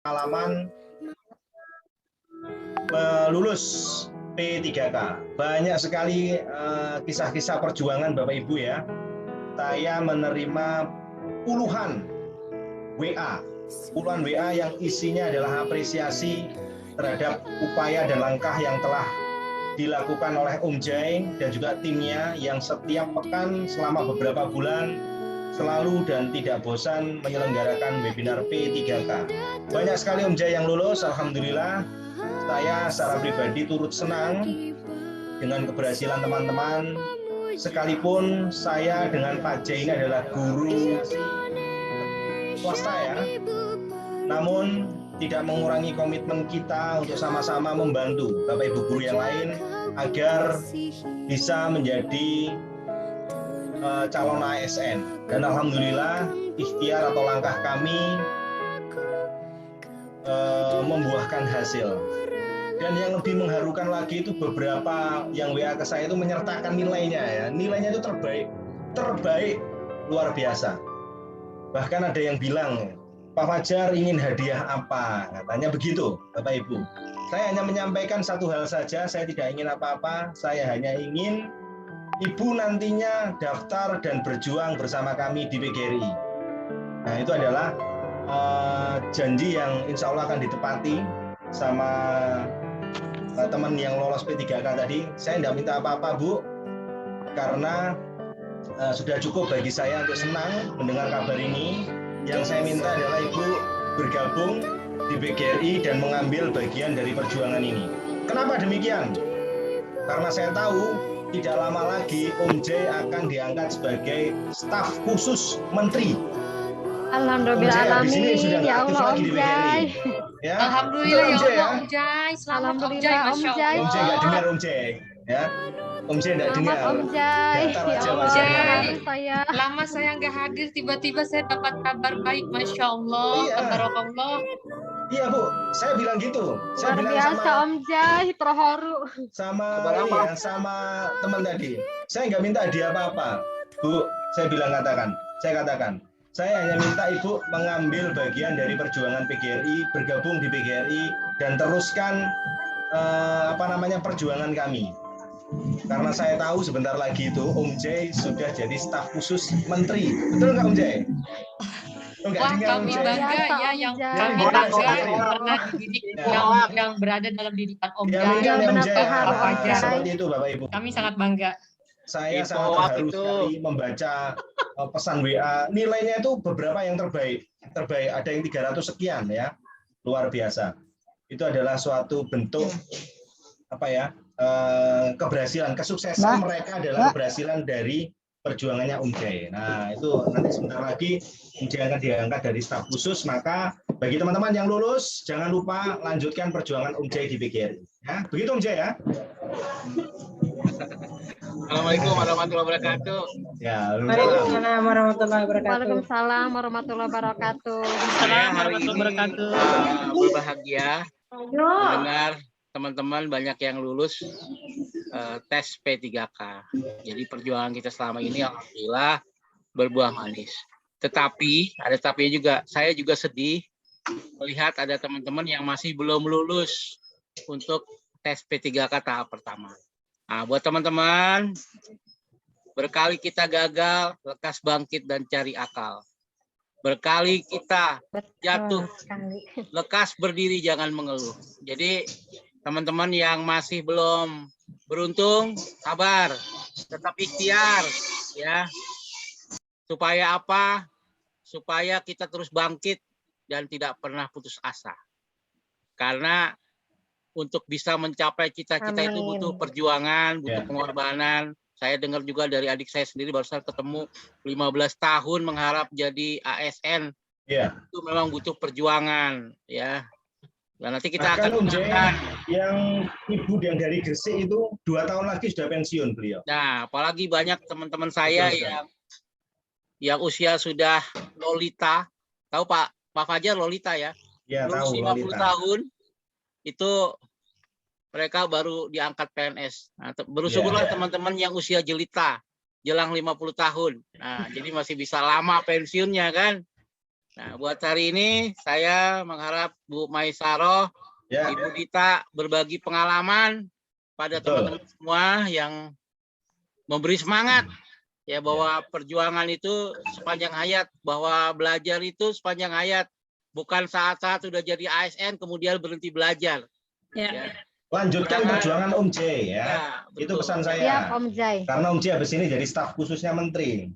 pengalaman lulus P3K. Banyak sekali kisah-kisah perjuangan Bapak Ibu ya. Saya menerima puluhan WA yang isinya adalah apresiasi terhadap upaya dan langkah yang telah dilakukan oleh Om Jai dan juga timnya yang setiap pekan selama beberapa bulan selalu dan tidak bosan menyelenggarakan webinar P3K. Banyak sekali Om Jai yang lulus, alhamdulillah. Saya secara pribadi turut senang dengan keberhasilan teman-teman, sekalipun saya dengan Pak Jai ini adalah guru swasta ya, namun tidak mengurangi komitmen kita untuk sama-sama membantu Bapak Ibu guru yang lain agar bisa menjadi calon ASN. Dan alhamdulillah ikhtiar atau langkah kami membuahkan hasil. Dan yang lebih mengharukan lagi itu beberapa yang WA ke saya itu menyertakan nilainya ya. Nilainya itu terbaik luar biasa. Bahkan ada yang bilang, Pak Fajar ingin hadiah apa? Katanya begitu, Bapak Ibu. Saya hanya menyampaikan satu hal saja, saya tidak ingin apa-apa. Saya hanya ingin Ibu nantinya daftar dan berjuang bersama kami di PGRI. Nah itu adalah janji yang insya Allah akan ditepati sama teman yang lolos P3K tadi. Saya tidak minta apa-apa Bu, karena sudah cukup bagi saya untuk senang mendengar kabar ini. Yang saya minta adalah Ibu bergabung di PGRI dan mengambil bagian dari perjuangan ini. Kenapa demikian? Karena saya tahu tidak lama lagi Om Jai akan diangkat sebagai staf khusus menteri. Alhamdulillah, ya Allah Om Jai. Ya. Alhamdulillah ya Allah ya? Om Jai. Selamat Om Jai, Masya Allah. Om Jai nggak dengar Om Jai, ya. Om Jai nggak dengar. Om Jai. Om Jai. Lama saya nggak hadir, tiba-tiba saya dapat kabar baik, Masya Allah. Tabarakallah. Iya Bu, saya bilang gitu. Saya Luar bilang biasa sama Om Jai, terharu. Sama teman tadi. Saya nggak minta hadiah apa-apa, Bu. Saya katakan, saya hanya minta Ibu mengambil bagian dari perjuangan PGRI, bergabung di PGRI dan teruskan perjuangan kami. Karena saya tahu sebentar lagi itu Om Jai sudah jadi staf khusus menteri. Betul nggak Om Jai? Wah, kami bangga ya, yang kami bangga pernah dididik yang berada dalam didikan Om Jai. Seperti itu Bapak Ibu. Kami sangat bangga. Saya sangat terharu sekali membaca pesan WA. Nilainya itu beberapa yang terbaik. Ada yang 300 sekian ya. Luar biasa. Itu adalah suatu bentuk keberhasilan, kesuksesan mereka adalah keberhasilan dari perjuangannya Om Jai. Nah, itu nanti sebentar lagi Om Jai akan diangkat dari staf khusus, maka bagi teman-teman yang lulus jangan lupa lanjutkan perjuangan Om Jai di PGRI. Ya, begitu Om Jai ya. Assalamualaikum warahmatullahi wabarakatuh. Ya, Waalaikumsalam warahmatullahi wabarakatuh. Waalaikumsalam warahmatullahi wabarakatuh. Saya hari ini berbahagia mendengar teman-teman banyak yang lulus tes P3K. Jadi perjuangan kita selama ini alhamdulillah berbuah manis. Tetapi ada tapinya juga. Saya juga sedih melihat ada teman-teman yang masih belum lulus untuk tes P3K tahap pertama. Nah, buat teman-teman, berkali kita gagal, lekas bangkit dan cari akal. Berkali kita jatuh, lekas berdiri, jangan mengeluh. Jadi teman-teman yang masih belum beruntung, sabar, tetap ikhtiar, ya. Supaya apa? Supaya kita terus bangkit dan tidak pernah putus asa. Karena untuk bisa mencapai cita-cita itu butuh perjuangan, butuh pengorbanan. Saya dengar juga dari adik saya sendiri barusan ketemu 15 tahun mengharap jadi ASN. Itu memang butuh perjuangan, ya. Nah, nanti kita akan yang ibu yang dari Gresik itu 2 tahun lagi sudah pensiun beliau. Nah, apalagi banyak teman-teman saya yang usia sudah lolita. Tahu Pak Fajar lolita ya? Ya, tahu 50 tahun itu mereka baru diangkat PNS. Nah, bersyukurlah teman-teman yang usia jelita, jelang 50 tahun. Nah, jadi masih bisa lama pensiunnya kan? Nah, buat hari ini saya mengharap Bu Maisaroh, Ya, Ibu Dita berbagi pengalaman pada betul. teman-teman semua yang memberi semangat ya bahwa perjuangan itu sepanjang hayat, bahwa belajar itu sepanjang hayat, bukan saat-saat sudah jadi ASN kemudian berhenti belajar. Ya. Ya. Lanjutkan Jangan- perjuangan Om J ya. Ya, Itu betul. pesan Siap, saya. Om Jai. Karena Om J habis ini jadi staf khususnya menteri.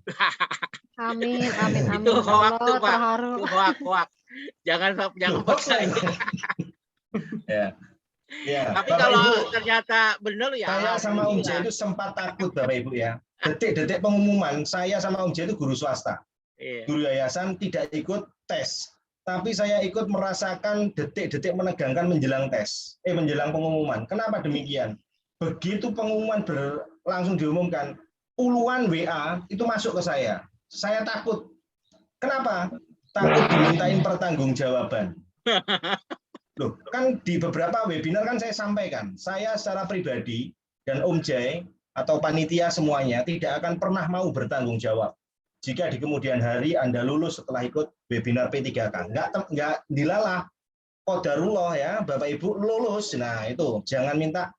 Amin, amin, amin. Itu hoak tuh, Allah, Pak. terharu. Itu hoak. Jangan Loh, hoax percaya. lah itu. Ya. Ya, Tapi Bapak kalau Ibu, ternyata benar ya. saya sama Om J alhamdulillah. itu sempat takut Bapak Ibu ya. Detik-detik pengumuman, saya sama Om J itu guru swasta. Iya. Guru yayasan tidak ikut tes. Tapi saya ikut merasakan detik-detik menegangkan menjelang tes. Menjelang pengumuman. Kenapa demikian? Begitu pengumuman langsung diumumkan, puluhan WA itu masuk ke saya. Saya takut. Kenapa? Takut dimintain pertanggungjawaban. Loh, kan di beberapa webinar kan saya sampaikan, saya secara pribadi dan Om Jai atau panitia semuanya tidak akan pernah mau bertanggung jawab jika di kemudian hari Anda lulus setelah ikut webinar P3K. Enggak dilalah. Qadarullah ya, Bapak Ibu lulus. Nah, itu jangan minta,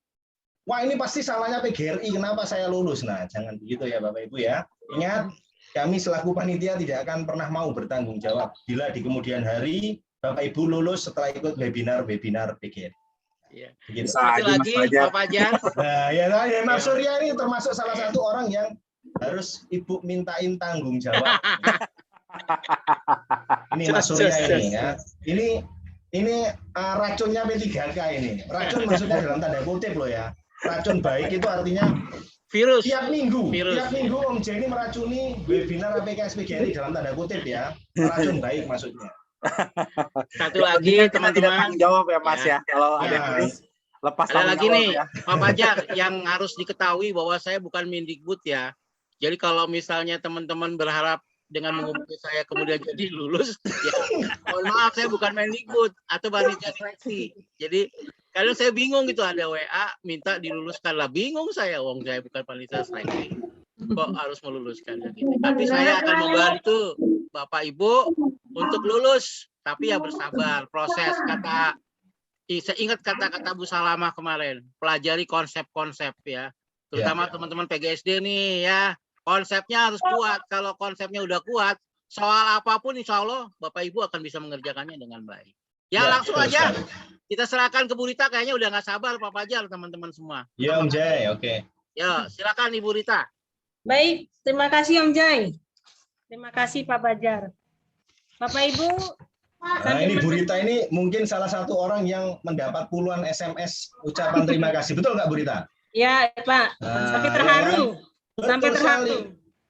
wah ini pasti salahnya PGRI, kenapa saya lulus? Nah, jangan begitu ya Bapak Ibu ya. Ingat, kami selaku panitia tidak akan pernah mau bertanggung jawab bila di kemudian hari Bapak Ibu lulus setelah ikut webinar PGRI. Iya. Begitu. Satu lagi, Pak Fajar. Nah, ya, Mas Surya ini termasuk salah satu orang yang harus Ibu mintain tanggung jawab. Ini Mas Surya ini ya. Ini racunnya P3K ini. Racun maksudnya dalam tanda kutip loh ya. Racun baik itu artinya Virus. tiap minggu Virus. Om J ini meracuni webinar APKS PGRI dalam tanda kutip ya. Racun baik maksudnya. Satu lagi teman-teman. Tanggung jawab ya Mas ya. Kalau ada Ya. yang virus, lepas Ada tanggung lagi jawab nih, ya. Pak Fajar, yang harus diketahui bahwa saya bukan Mendikbud ya. Jadi kalau misalnya teman-teman berharap dengan menghubungi saya kemudian jadi lulus, ya mohon maaf saya bukan Mendikbud atau panitia seleksi. Jadi kadang saya bingung gitu, ada WA minta diluluskan lah, bingung saya, wong saya bukan panitia seleksi, kok harus meluluskan gitu. Tapi saya akan membantu Bapak Ibu untuk lulus, tapi ya bersabar, proses kata. Saya ingat kata-kata Bu Salamah kemarin, pelajari konsep-konsep ya, terutama teman-teman PGSD nih ya, konsepnya harus kuat. Kalau konsepnya udah kuat, soal apapun insya Allah Bapak Ibu akan bisa mengerjakannya dengan baik. Ya, langsung aja kita serahkan ke Bu Rita, kayaknya udah nggak sabar Pak Fajar, teman-teman semua. Ya Om Jai, oke. Ya, silakan Ibu Rita. Baik, terima kasih Om Jai. Terima kasih Pak Fajar. Bapak Ibu, Nah, ini Bu Rita ini mungkin salah satu orang yang mendapat puluhan SMS ucapan terima kasih. Betul nggak Bu Rita? ya Pak, sampai terharu. Sampai Betul terharu. sekali.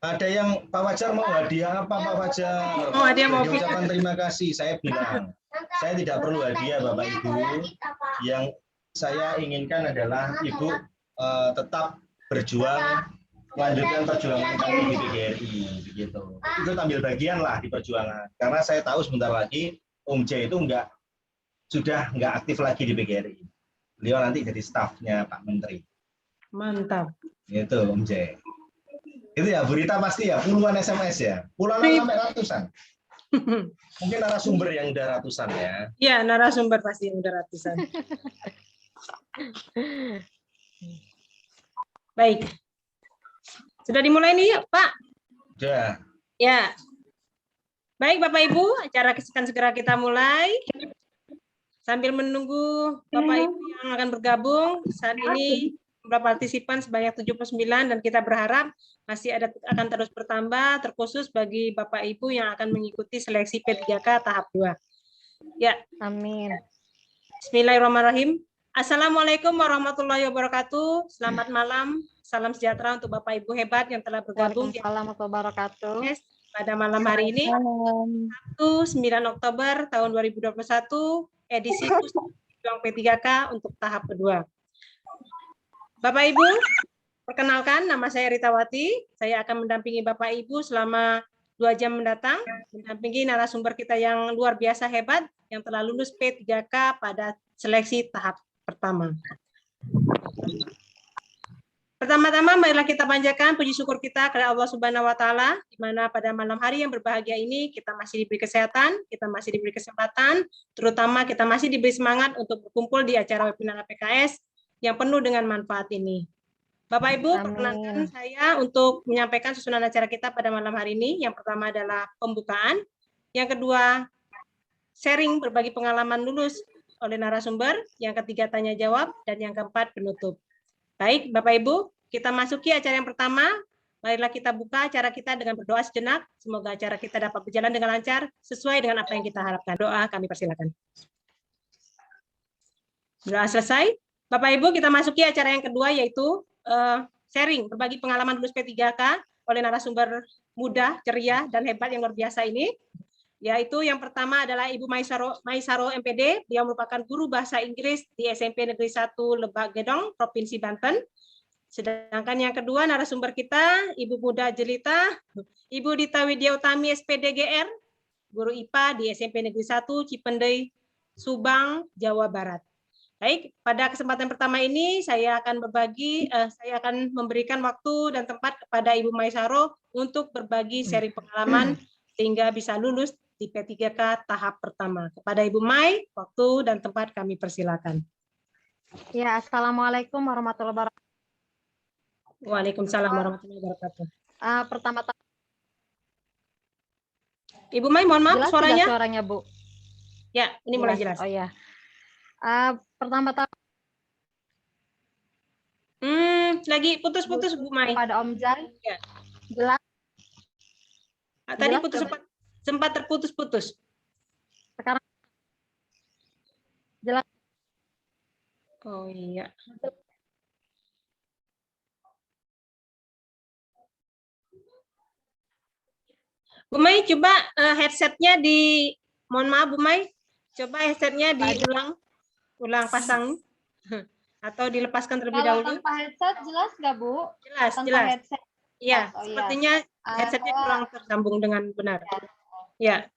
Ada yang Pak Fajar mau hadiah apa Pak Fajar? Oh, hadiah mau Jadi ucapan terima kasih. Saya bilang, saya tidak perlu hadiah Bapak Ibu. Yang saya inginkan adalah Ibu tetap berjuang, melanjutkan perjuangan kami di PGRI, begitu. Itu ambil bagian lah di perjuangan. Karena saya tahu sebentar lagi Om J itu sudah nggak aktif lagi di PGRI. Beliau nanti jadi stafnya Pak Menteri. Mantap. Itu Om J. Itu ya, Bu Rita pasti ya, puluhan SMS ya. Puluhan sampai ratusan. Mungkin narasumber yang udah ratusan ya. Ya, narasumber pasti yang udah ratusan. Baik. Sudah dimulai nih, Pak? Udah. Ya. Baik, Bapak Ibu, acara akan segera kita mulai. Sambil menunggu Bapak Ibu yang akan bergabung, saat ini jumlah partisipan sebanyak 79 dan kita berharap masih akan terus bertambah, terkhusus bagi Bapak Ibu yang akan mengikuti seleksi P3K tahap 2. Ya. Amin. Bismillahirrahmanirrahim. Assalamualaikum warahmatullahi wabarakatuh. Selamat malam, salam sejahtera untuk Bapak Ibu hebat yang telah bergabung Waalaikumsalam warahmatullahi wabarakatuh. pada malam hari ini, Sabtu 9 Oktober tahun 2021, edisi Juang P3K untuk tahap kedua. Bapak Ibu, perkenalkan nama saya Ritawati. Saya akan mendampingi Bapak Ibu selama 2 jam mendatang, mendampingi narasumber kita yang luar biasa hebat yang telah lulus P3K pada seleksi tahap pertama. Pertama-tama marilah kita panjatkan puji syukur kita kepada Allah Subhanahu wa taala, di mana pada malam hari yang berbahagia ini kita masih diberi kesehatan, kita masih diberi kesempatan, terutama kita masih diberi semangat untuk berkumpul di acara webinar PKS yang penuh dengan manfaat ini. Bapak Ibu, perkenankan saya untuk menyampaikan susunan acara kita pada malam hari ini. Yang pertama adalah pembukaan, yang kedua sharing berbagi pengalaman lulus oleh narasumber, yang ketiga tanya jawab, dan yang keempat penutup. Baik, Bapak Ibu, kita masuki acara yang pertama. Marilah kita buka acara kita dengan berdoa sejenak. Semoga acara kita dapat berjalan dengan lancar, sesuai dengan apa yang kita harapkan. Doa kami persilakan. Doa selesai. Bapak Ibu, kita masuki acara yang kedua, yaitu sharing, berbagi pengalaman lulus P3K oleh narasumber muda, ceria, dan hebat yang luar biasa ini. Yaitu yang pertama adalah Ibu Maisaro MPD, dia merupakan guru bahasa Inggris di SMP Negeri 1 Lebak Gedong, Provinsi Banten. Sedangkan yang kedua narasumber kita, Ibu Muda Jelita, Ibu Dita Widya Utami SPDGR, guru IPA di SMP Negeri 1 Cipendei, Subang, Jawa Barat. Baik, pada kesempatan pertama ini saya akan memberikan waktu dan tempat kepada Ibu Maisaro untuk berbagi sharing pengalaman sehingga bisa lulus di P3K tahap pertama. Kepada Ibu Mai, waktu dan tempat kami persilakan. Ya, Assalamualaikum warahmatullahi wabarakatuh. Waalaikumsalam warahmatullahi wabarakatuh. Pertama-tama Ibu Mai, mohon maaf jelas suaranya. tidak suaranya, Bu? Ya, ini mulai jelas. Oh ya. Pertama-tama Lagi putus-putus Bu Mai. pada Om Jai. Ya. Jelas. Tadi Jelas, sempat terputus-putus. Sekarang jelas. Oh iya. Bu Mai, coba headsetnya mohon maaf Bu Mai, coba headsetnya ulang pasang atau dilepaskan terlebih Kalau dahulu. tanpa headset jelas nggak, Bu? Jelas, Tanpa jelas. headset. Iya, Oh, sepertinya headsetnya kurang tersambung dengan benar. Ya.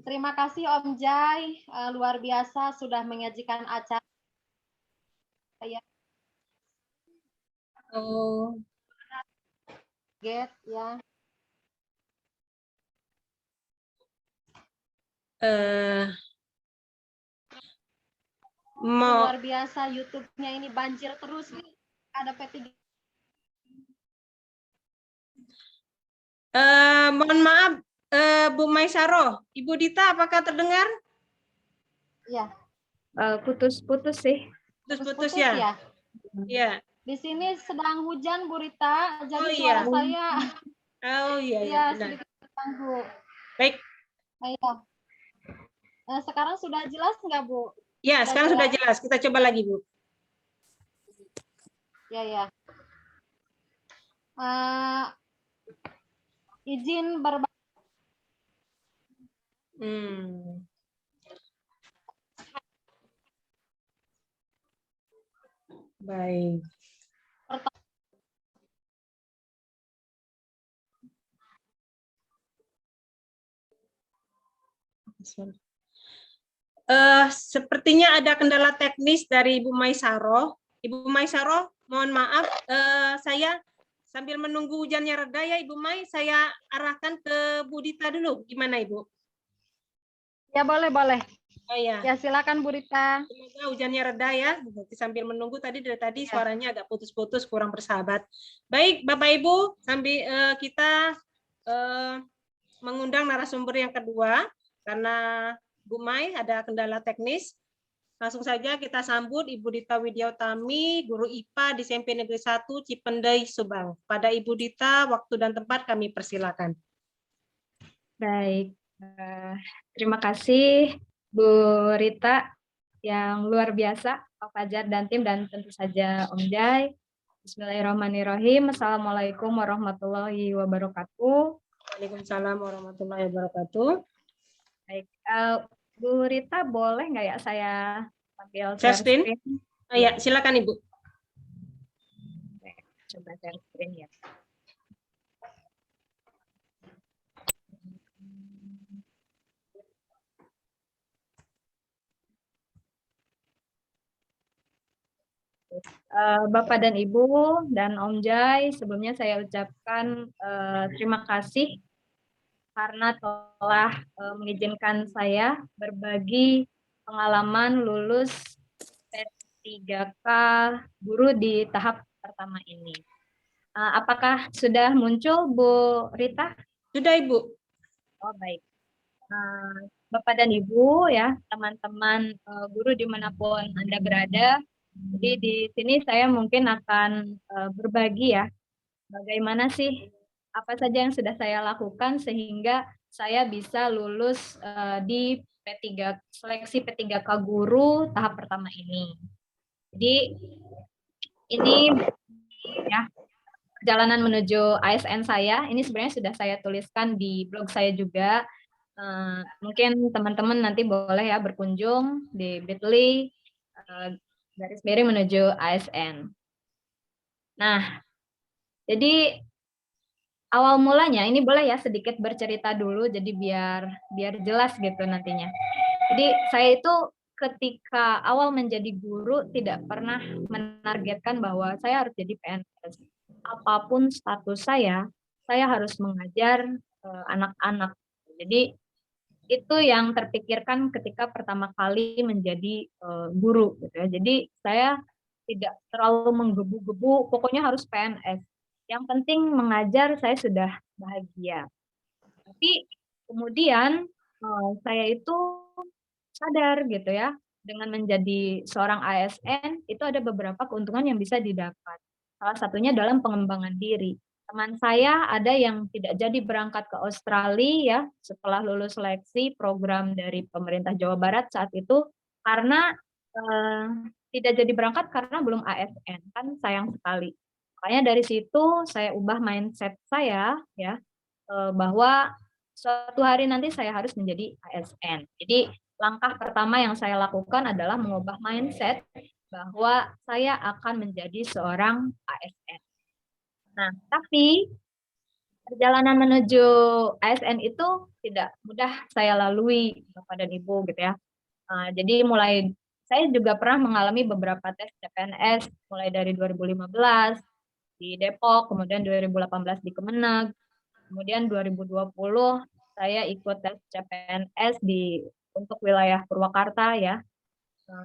Terima kasih Om Jai, luar biasa sudah menyajikan acara. Oh. Get ya. Luar biasa, YouTube-nya ini banjir terus nih. Ada P3. Mohon maaf, Bu Maisaro, Ibu Dita, apakah terdengar? Iya. Putus-putus sih. Putus-putus ya? Iya. Di sini sedang hujan, Bu Rita, jadi iya. suara saya. Oh iya, iya benar. sedikit terganggu. Baik. Ayo. Sekarang sudah jelas nggak, Bu? Ya, sekarang sudah jelas. Kita coba lagi, Bu. Ya. Izin berbagi. Baik. Sepertinya ada kendala teknis dari Ibu Maisaro. Ibu Maisaro, mohon maaf, saya sambil menunggu hujannya reda ya Ibu Mai, saya arahkan ke Bu Dita dulu. Gimana Ibu? Ya boleh. Oh ya. Ya silakan Bu Rita. Semoga hujannya reda ya. Sambil menunggu dari tadi suaranya agak putus-putus, kurang bersahabat. Baik Bapak Ibu, sambil kita mengundang narasumber yang kedua karena Bu Mai ada kendala teknis. Langsung saja kita sambut Ibu Dita Widya Utami, guru IPA di SMP Negeri 1 Cipendei, Subang. Pada Ibu Dita, waktu dan tempat kami persilakan. Baik, terima kasih Bu Rita yang luar biasa, Pak Fajar dan tim, dan tentu saja Om Jai. Bismillahirrahmanirrahim. Assalamualaikum warahmatullahi wabarakatuh. Waalaikumsalam warahmatullahi wabarakatuh. Baik, Bu Rita boleh nggak ya saya ambil share screen? Oh ya, silakan Ibu. Coba share screen ya. Bapak dan Ibu dan Om Jai, sebelumnya saya ucapkan terima kasih karena telah mengizinkan saya berbagi pengalaman lulus P3K guru di tahap pertama ini. Apakah sudah muncul Bu Rita? Sudah, Ibu. Oh, baik. Bapak dan Ibu ya, teman-teman guru dimanapun Anda berada. Jadi di sini saya mungkin akan berbagi ya, bagaimana sih apa saja yang sudah saya lakukan sehingga saya bisa lulus di P3 seleksi P3K guru tahap pertama ini. Jadi ini ya perjalanan menuju ASN saya, ini sebenarnya sudah saya tuliskan di blog saya juga. Mungkin teman-teman nanti boleh ya berkunjung di bit.ly garis miring menuju ASN. Nah, jadi awal mulanya ini boleh ya sedikit bercerita dulu, jadi biar jelas gitu nantinya. Jadi saya itu ketika awal menjadi guru tidak pernah menargetkan bahwa saya harus jadi PNS. Apapun status saya harus mengajar anak-anak. Jadi itu yang terpikirkan ketika pertama kali menjadi guru gitu ya. Jadi saya tidak terlalu menggebu-gebu, pokoknya harus PNS. Yang penting mengajar, saya sudah bahagia. Tapi kemudian saya itu sadar gitu ya, dengan menjadi seorang ASN itu ada beberapa keuntungan yang bisa didapat. Salah satunya dalam pengembangan diri. Teman saya ada yang tidak jadi berangkat ke Australia ya setelah lulus seleksi program dari pemerintah Jawa Barat saat itu karena tidak jadi berangkat karena belum ASN, kan sayang sekali. Makanya dari situ saya ubah mindset saya ya bahwa suatu hari nanti saya harus menjadi ASN. Jadi langkah pertama yang saya lakukan adalah mengubah mindset bahwa saya akan menjadi seorang ASN. Nah, tapi perjalanan menuju ASN itu tidak mudah saya lalui, Bapak dan Ibu gitu ya. Jadi saya juga pernah mengalami beberapa tes CPNS mulai dari 2015 di Depok, kemudian 2018 di Kemenag, kemudian 2020 saya ikut tes CPNS untuk wilayah Purwakarta ya.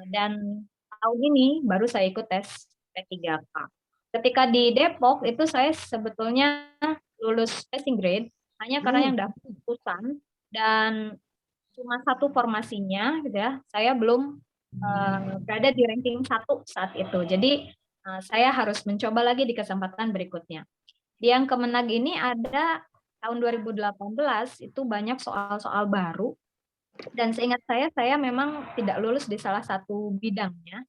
Dan tahun ini baru saya ikut tes P3K. Ketika di Depok itu saya sebetulnya lulus passing grade hanya karena yang daftar ratusan dan cuma satu formasinya gitu ya. Saya belum berada di ranking 1 saat itu. Jadi saya harus mencoba lagi di kesempatan berikutnya. Di yang Kemenag ini ada tahun 2018 itu banyak soal-soal baru dan seingat saya memang tidak lulus di salah satu bidangnya.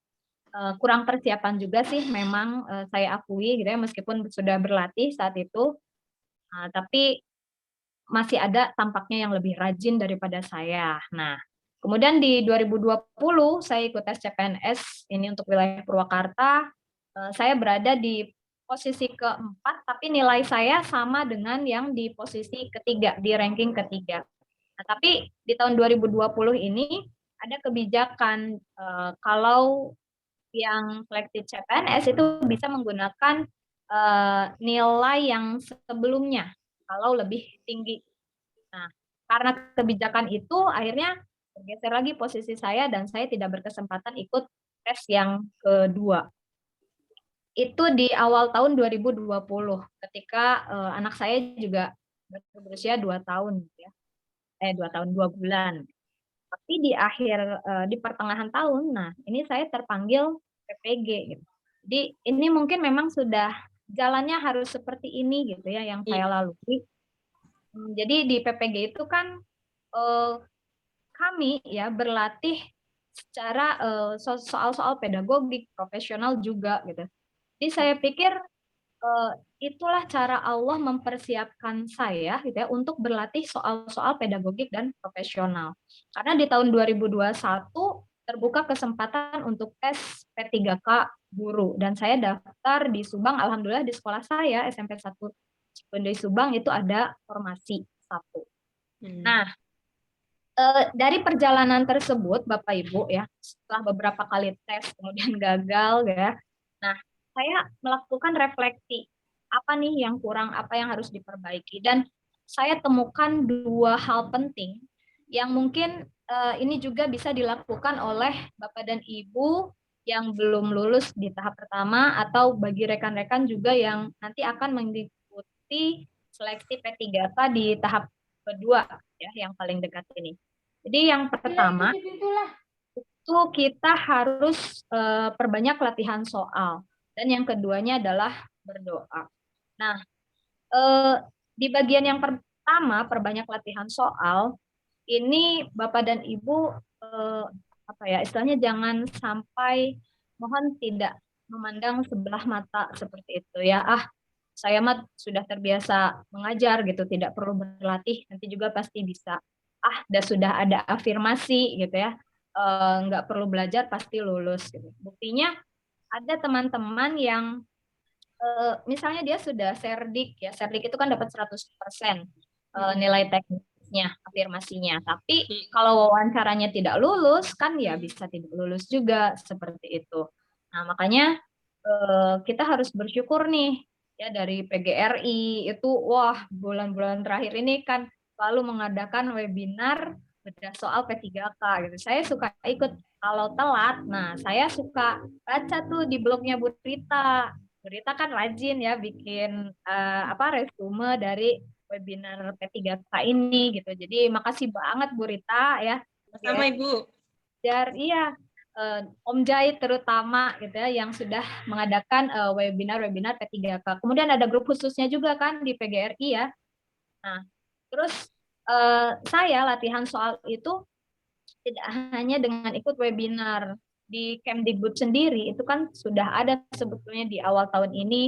Kurang persiapan juga sih memang saya akui gitu ya, meskipun sudah berlatih saat itu, tapi masih ada tampaknya yang lebih rajin daripada saya. Nah, kemudian di 2020 saya ikut tes CPNS ini untuk wilayah Purwakarta. Saya berada di posisi keempat, tapi nilai saya sama dengan yang di posisi ketiga, di ranking ketiga. Nah, tapi di tahun 2020 ini ada kebijakan kalau yang seleksi CPNS itu bisa menggunakan nilai yang sebelumnya kalau lebih tinggi. Nah, karena kebijakan itu akhirnya bergeser lagi posisi saya dan saya tidak berkesempatan ikut tes yang kedua. Itu di awal tahun 2020 ketika anak saya juga berusia 2 tahun ya. 2 tahun 2 bulan. Tapi di pertengahan tahun, nah ini saya terpanggil PPG gitu. Jadi ini mungkin memang sudah jalannya harus seperti ini gitu ya yang saya lalui. Jadi di PPG itu kan kami ya berlatih secara soal-soal pedagogik profesional juga gitu. Jadi saya pikir itulah cara Allah mempersiapkan saya gitu ya untuk berlatih soal-soal pedagogik dan profesional. Karena di tahun 2021 terbuka kesempatan untuk tes P3K guru dan saya daftar di Subang. Alhamdulillah di sekolah saya SMP 1 Cikondew Subang itu ada formasi 1. Nah, dari perjalanan tersebut Bapak Ibu ya, setelah beberapa kali tes kemudian gagal ya. Nah, saya melakukan refleksi, apa nih yang kurang, apa yang harus diperbaiki. Dan saya temukan 2 hal penting yang mungkin ini juga bisa dilakukan oleh Bapak dan Ibu yang belum lulus di tahap pertama atau bagi rekan-rekan juga yang nanti akan mengikuti seleksi P3K di tahap kedua ya, yang paling dekat ini. Jadi yang pertama itu kita harus perbanyak latihan soal, dan yang keduanya adalah berdoa. Nah, di bagian yang pertama perbanyak latihan soal ini Bapak dan Ibu apa ya istilahnya, jangan sampai, mohon tidak memandang sebelah mata seperti itu ya. Saya mah sudah terbiasa mengajar gitu, tidak perlu berlatih, nanti juga pasti bisa. Sudah ada afirmasi gitu ya, nggak perlu belajar pasti lulus gitu. Buktinya ada teman-teman yang misalnya dia sudah serdik ya, serdik itu kan dapat 100% nilai teknisnya, afirmasinya. Tapi kalau wawancaranya tidak lulus kan ya bisa tidak lulus juga seperti itu. Nah, makanya kita harus bersyukur nih ya, dari PGRI itu wah bulan-bulan terakhir ini kan selalu mengadakan webinar bedah soal P3K gitu. Saya suka ikut kalau telat. Nah, saya suka baca tuh di blognya Bu Rita. Bu Rita kan rajin ya bikin resume dari webinar P3K ini gitu. Jadi makasih banget Bu Rita ya. Sama Ibu. Iya, Om Jai terutama gitu ya yang sudah mengadakan webinar-webinar P3K. Kemudian ada grup khususnya juga kan di PGRI ya. Nah, terus saya latihan soal itu tidak hanya dengan ikut webinar di Kemdikbud sendiri, itu kan sudah ada sebetulnya di awal tahun ini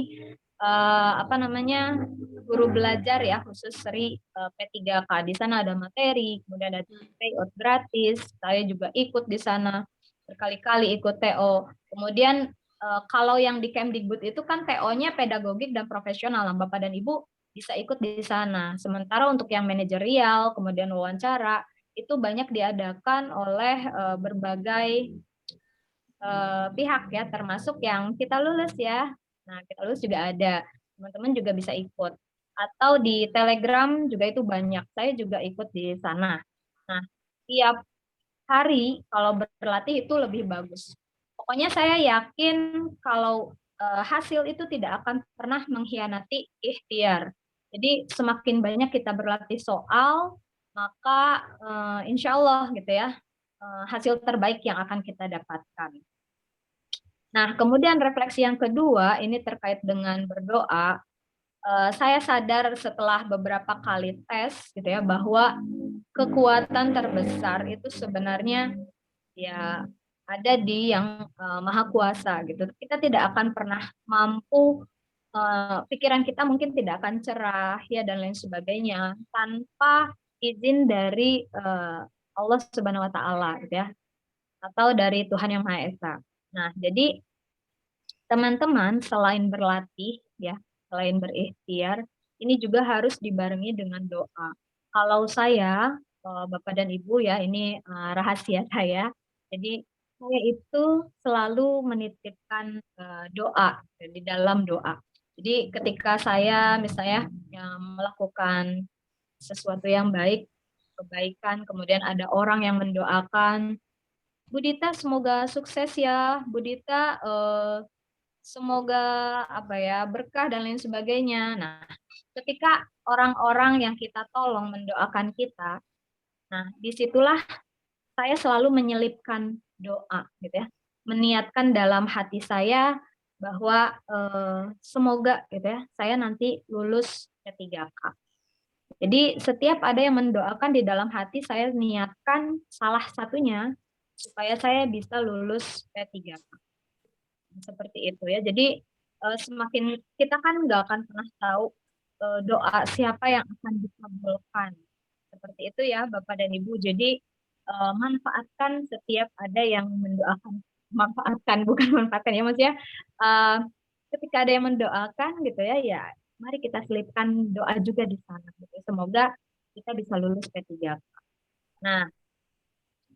guru belajar ya khusus seri P3K. Di sana ada materi, kemudian ada tryout gratis. Saya juga ikut di sana berkali-kali ikut TO. Kemudian kalau yang di Kemdikbud itu kan TO-nya pedagogik dan profesional, Bapak dan Ibu bisa ikut di sana. Sementara untuk yang manajerial, kemudian wawancara, itu banyak diadakan oleh berbagai pihak ya, termasuk yang kita lulus ya. Nah, kita lulus juga ada. Teman-teman juga bisa ikut. Atau di Telegram juga itu banyak. Saya juga ikut di sana. Nah, tiap hari kalau berlatih itu lebih bagus. Pokoknya saya yakin kalau hasil itu tidak akan pernah mengkhianati ikhtiar. Jadi semakin banyak kita berlatih soal, maka insya Allah gitu ya, hasil terbaik yang akan kita dapatkan. Nah, kemudian refleksi yang kedua ini terkait dengan berdoa. Saya sadar setelah beberapa kali tes gitu ya, bahwa kekuatan terbesar itu sebenarnya ya ada di yang maha kuasa gitu. Kita tidak akan pernah mampu, pikiran kita mungkin tidak akan cerah ya dan lain sebagainya tanpa izin dari Allah Subhanahu wa taala gitu ya, atau dari Tuhan Yang Maha Esa. Nah, jadi teman-teman selain berlatih ya, selain berikhtiar, ini juga harus dibarengi dengan doa. Kalau saya, Bapak dan Ibu ya, ini rahasia saya. Jadi saya itu selalu menitipkan doa di dalam doa. Jadi ketika saya misalnya melakukan sesuatu yang baik, kebaikan, kemudian ada orang yang mendoakan, Bu Dita semoga sukses ya, Bu Dita semoga berkah dan lain sebagainya. Nah, ketika orang-orang yang kita tolong mendoakan kita, nah disitulah saya selalu menyelipkan doa gitu ya, meniatkan dalam hati saya bahwa semoga gitu ya saya nanti lulus P3K. Jadi setiap ada yang mendoakan, di dalam hati saya niatkan salah satunya supaya saya bisa lulus P3K. Seperti itu ya. Jadi semakin kita kan nggak akan pernah tahu doa siapa yang akan dikabulkan. Seperti itu ya Bapak dan Ibu. Jadi manfaatkan setiap ada yang mendoakan. Manfaatkan, bukan manfaatkan ya maksudnya. Ketika ada yang mendoakan gitu ya, ya mari kita selipkan doa juga di sana. Gitu. Semoga kita bisa lulus P3K. Nah,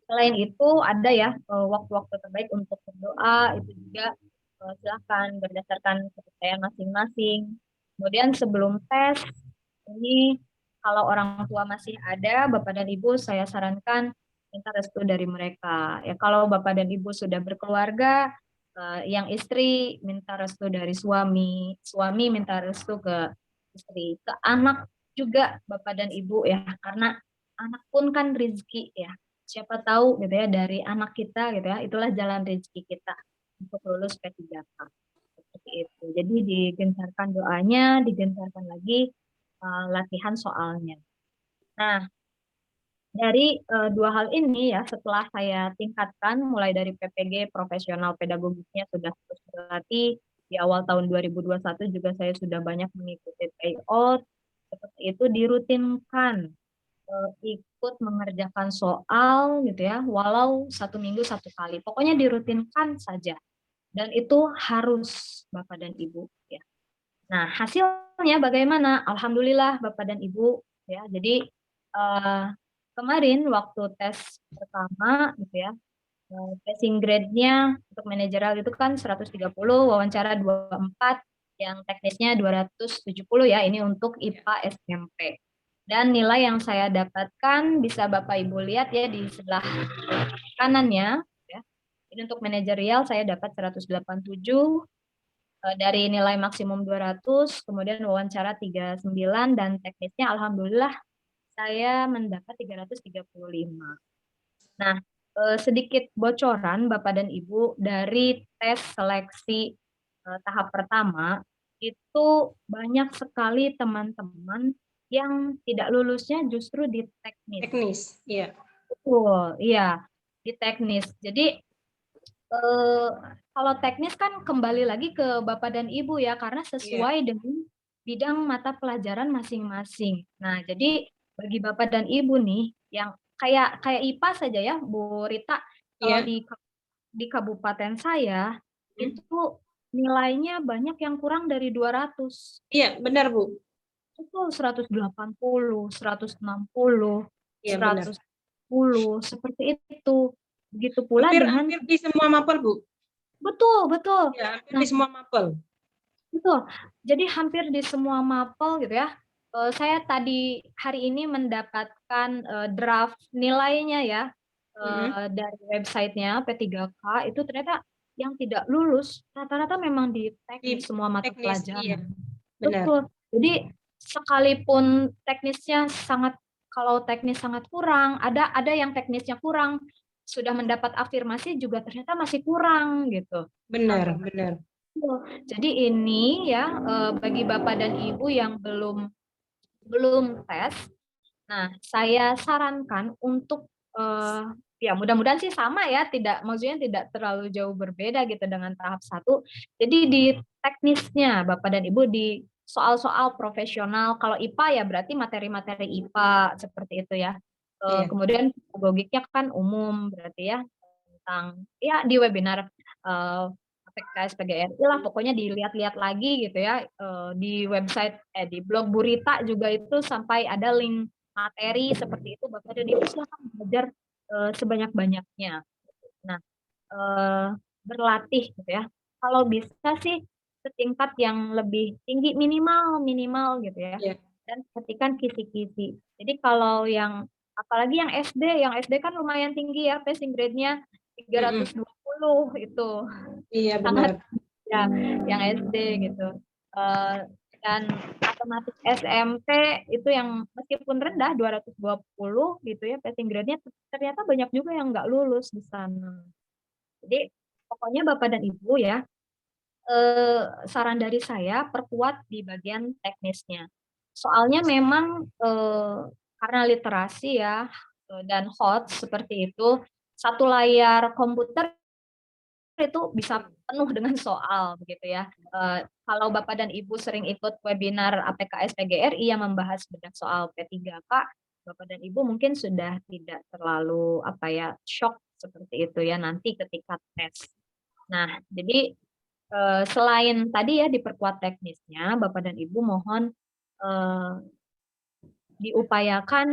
selain itu ada ya waktu-waktu terbaik untuk berdoa, itu juga silakan berdasarkan kepercayaan masing-masing. Kemudian sebelum tes, ini kalau orang tua masih ada, Bapak dan Ibu saya sarankan minta restu dari mereka. Ya kalau Bapak dan Ibu sudah berkeluarga, yang istri minta restu dari suami, suami minta restu ke istri, ke anak juga Bapak dan Ibu ya, karena anak pun kan rezeki ya. Siapa tahu gitu ya dari anak kita gitu ya, itulah jalan rezeki kita untuk lulus P3K. Seperti itu. Jadi digencarkan doanya, digencarkan lagi latihan soalnya. Nah, dari dua hal ini ya, setelah saya tingkatkan mulai dari PPG profesional pedagogiknya sudah terus berlatih, di awal tahun 2021 juga saya sudah banyak mengikuti tryout, seperti itu dirutinkan ikut mengerjakan soal gitu ya, walau 1 minggu 1 kali. Pokoknya dirutinkan saja. Dan itu harus Bapak dan Ibu ya. Nah, hasilnya bagaimana? Alhamdulillah Bapak dan Ibu ya. Jadi kemarin waktu tes pertama gitu ya, passing grade-nya untuk manajerial itu kan 130, wawancara 24, yang teknisnya 270 ya, ini untuk IPA SMP. Dan nilai yang saya dapatkan bisa Bapak Ibu lihat ya di sebelah kanannya ya. Ini untuk manajerial saya dapat 187 dari nilai maksimum 200, kemudian wawancara 39 dan teknisnya alhamdulillah saya mendapat 335. Nah, sedikit bocoran Bapak dan Ibu dari tes seleksi tahap pertama itu banyak sekali teman-teman yang tidak lulusnya justru di teknis. Teknis, iya. Betul, iya di teknis. Jadi kalau teknis kan kembali lagi ke Bapak dan Ibu ya, karena sesuai dengan bidang mata pelajaran masing-masing. Nah, jadi bagi Bapak dan Ibu nih, yang kayak IPA saja ya, Bu Rita, kalau di kabupaten saya, itu nilainya banyak yang kurang dari 200. Iya, benar Bu. Itu 180, 160, Iya, benar. 110, seperti itu. Begitu pula hampir di semua mapel, Bu. Betul, betul. Ya, hampir di semua mapel. Betul. Jadi hampir di semua mapel gitu ya. Saya tadi hari ini mendapatkan draft nilainya ya dari websitenya P3K, itu ternyata yang tidak lulus rata-rata memang di teknis semua mata pelajaran. Iya. Benar. Betul. Jadi sekalipun teknisnya kalau teknis sangat kurang, ada yang teknisnya kurang, sudah mendapat afirmasi juga ternyata masih kurang gitu. Benar, benar. Jadi ini ya bagi Bapak dan Ibu yang belum tes, nah saya sarankan untuk ya mudah-mudahan sih sama ya, maksudnya tidak terlalu jauh berbeda gitu dengan tahap 1. Jadi di teknisnya Bapak dan Ibu di soal-soal profesional, kalau IPA ya berarti materi-materi IPA seperti itu ya. Kemudian pedagogiknya kan umum berarti ya, tentang ya di webinar APKS PGRI lah, pokoknya dilihat-lihat lagi gitu ya di website di blog Burita juga itu sampai ada link materi seperti itu, Bapak dan Ibu silakan belajar sebanyak-banyaknya. Nah, berlatih gitu ya. Kalau bisa sih setingkat yang lebih tinggi minimal gitu ya. Dan perhatikan kisi-kisi. Jadi kalau apalagi yang SD kan lumayan tinggi ya passing grade-nya 320 itu. Iya, benar. Ya, yang SD gitu. Dan matematik SMP itu yang meskipun rendah 220 gitu ya passing grade-nya, ternyata banyak juga yang nggak lulus di sana. Jadi pokoknya Bapak dan Ibu ya, saran dari saya perkuat di bagian teknisnya. Soalnya memang karena literasi ya dan hot seperti itu, satu layar komputer itu bisa penuh dengan soal begitu ya. Kalau Bapak dan Ibu sering ikut webinar APKS PGRI yang membahas bedah soal P3K, Bapak dan Ibu mungkin sudah tidak terlalu shock seperti itu ya nanti ketika tes. Nah, jadi selain tadi ya diperkuat teknisnya, Bapak dan Ibu mohon diupayakan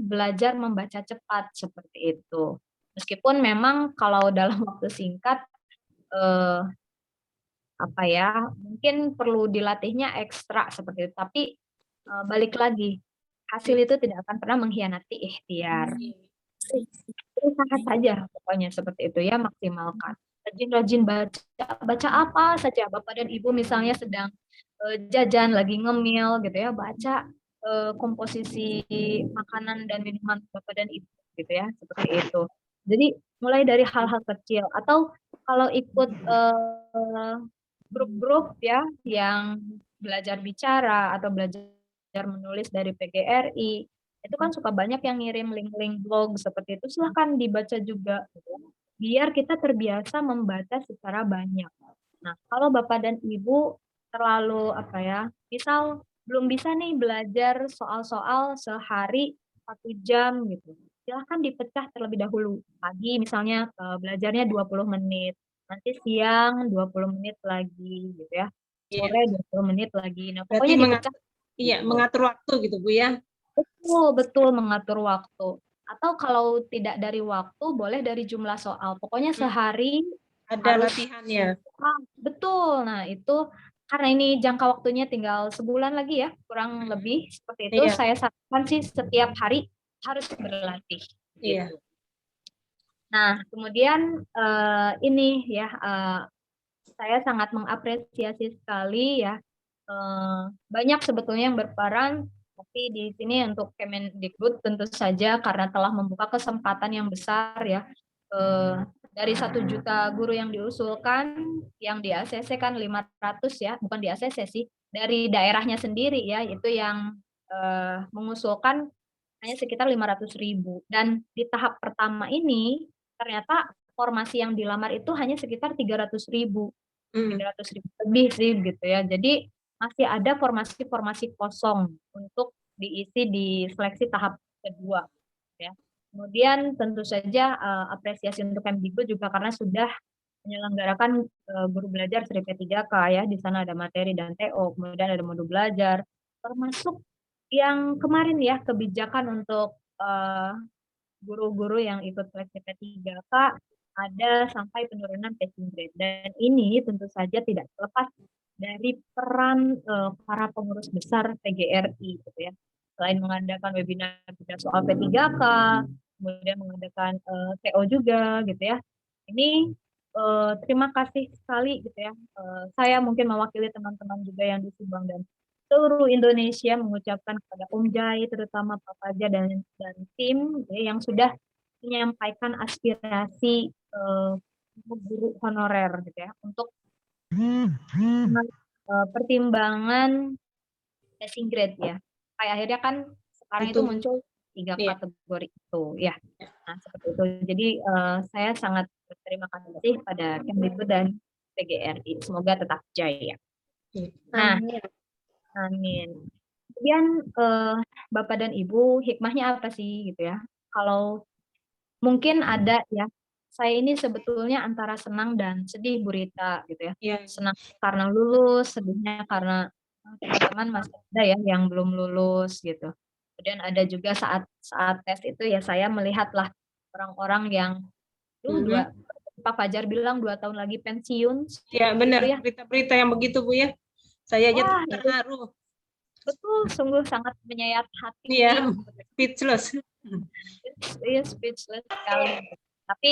belajar membaca cepat seperti itu. Meskipun memang kalau dalam waktu singkat apa ya, mungkin perlu dilatihnya ekstra seperti itu. Tapi balik lagi, hasil itu tidak akan pernah mengkhianati ikhtiar. Usaha saja pokoknya seperti itu ya, maksimalkan. Rajin-rajin baca apa saja. Bapak dan Ibu misalnya sedang jajan, lagi ngemil gitu ya, baca komposisi makanan dan minuman Bapak dan Ibu gitu ya, seperti itu. Jadi mulai dari hal-hal kecil, atau kalau ikut grup-grup ya yang belajar bicara atau belajar menulis dari PGRI, itu kan suka banyak yang ngirim link-link blog seperti itu, silahkan dibaca juga gitu. Biar kita terbiasa membaca secara banyak. Nah, kalau Bapak dan Ibu terlalu apa ya, misal belum bisa nih belajar soal-soal sehari 1 jam gitu, silahkan dipecah terlebih dahulu. Pagi misalnya belajarnya 20 menit, nanti siang 20 menit lagi gitu ya, sore 20 menit lagi. Nah, pokoknya dipecah. Iya, mengatur waktu gitu Bu ya. Betul mengatur waktu. Atau kalau tidak dari waktu, boleh dari jumlah soal. Pokoknya sehari ada harus latihannya. Betul. Nah, itu karena ini jangka waktunya tinggal sebulan lagi ya, kurang lebih seperti itu. Iya. Saya sarankan sih setiap hari harus berlatih. Iya. Gitu. Nah, kemudian ini ya, saya sangat mengapresiasi sekali ya. Banyak sebetulnya yang berperan, tapi di sini untuk Kemendikbud tentu saja karena telah membuka kesempatan yang besar ya, dari 1 juta guru yang diusulkan, yang di ACC kan 500 ya, bukan di ACC sih, dari daerahnya sendiri ya, itu yang mengusulkan hanya sekitar 500.000. Dan di tahap pertama ini ternyata formasi yang dilamar itu hanya sekitar 300.000. 300.000 lebih sih gitu ya. Jadi masih ada formasi-formasi kosong untuk diisi di seleksi tahap kedua ya. Kemudian tentu saja apresiasi untuk Kemdikbud juga karena sudah menyelenggarakan guru belajar Sri P3K ya. Di sana ada materi dan TO, kemudian ada modul belajar, termasuk yang kemarin ya, kebijakan untuk guru-guru yang ikut seleksi P3K ada sampai penurunan passing grade. Dan ini tentu saja tidak terlepas dari peran para pengurus besar PGRI gitu ya. Selain mengadakan webinar soal P3K, kemudian mengadakan TO juga gitu ya. Ini terima kasih sekali gitu ya. Saya mungkin mewakili teman-teman juga yang di Subang dan seluruh Indonesia mengucapkan kepada Om Jai, terutama Pak Fajar dan tim ya, yang sudah menyampaikan aspirasi guru honorer gitu ya, untuk pertimbangan passing grade ya. Kayak akhirnya kan sekarang itu muncul 3 kategori itu ya. Nah, seperti itu. Jadi saya sangat berterima kasih pada Kemdikbud dan PGRI. Semoga tetap jaya. Nah, amin. Kemudian Bapak dan Ibu, hikmahnya apa sih gitu ya? Kalau mungkin ada ya, saya ini sebetulnya antara senang dan sedih Bu Rita gitu ya. Senang karena lulus, sedihnya karena teman-teman masih ada ya yang belum lulus gitu. Kemudian ada juga saat tes itu ya, saya melihatlah orang-orang yang Pak Fajar bilang 2 tahun lagi pensiun. Ya benar, gitu ya. Berita-berita yang begitu Bu ya. Saya aja terharu. Betul, sungguh sangat menyayat hati. Iya, speechless. Iya, speechless sekali. Tapi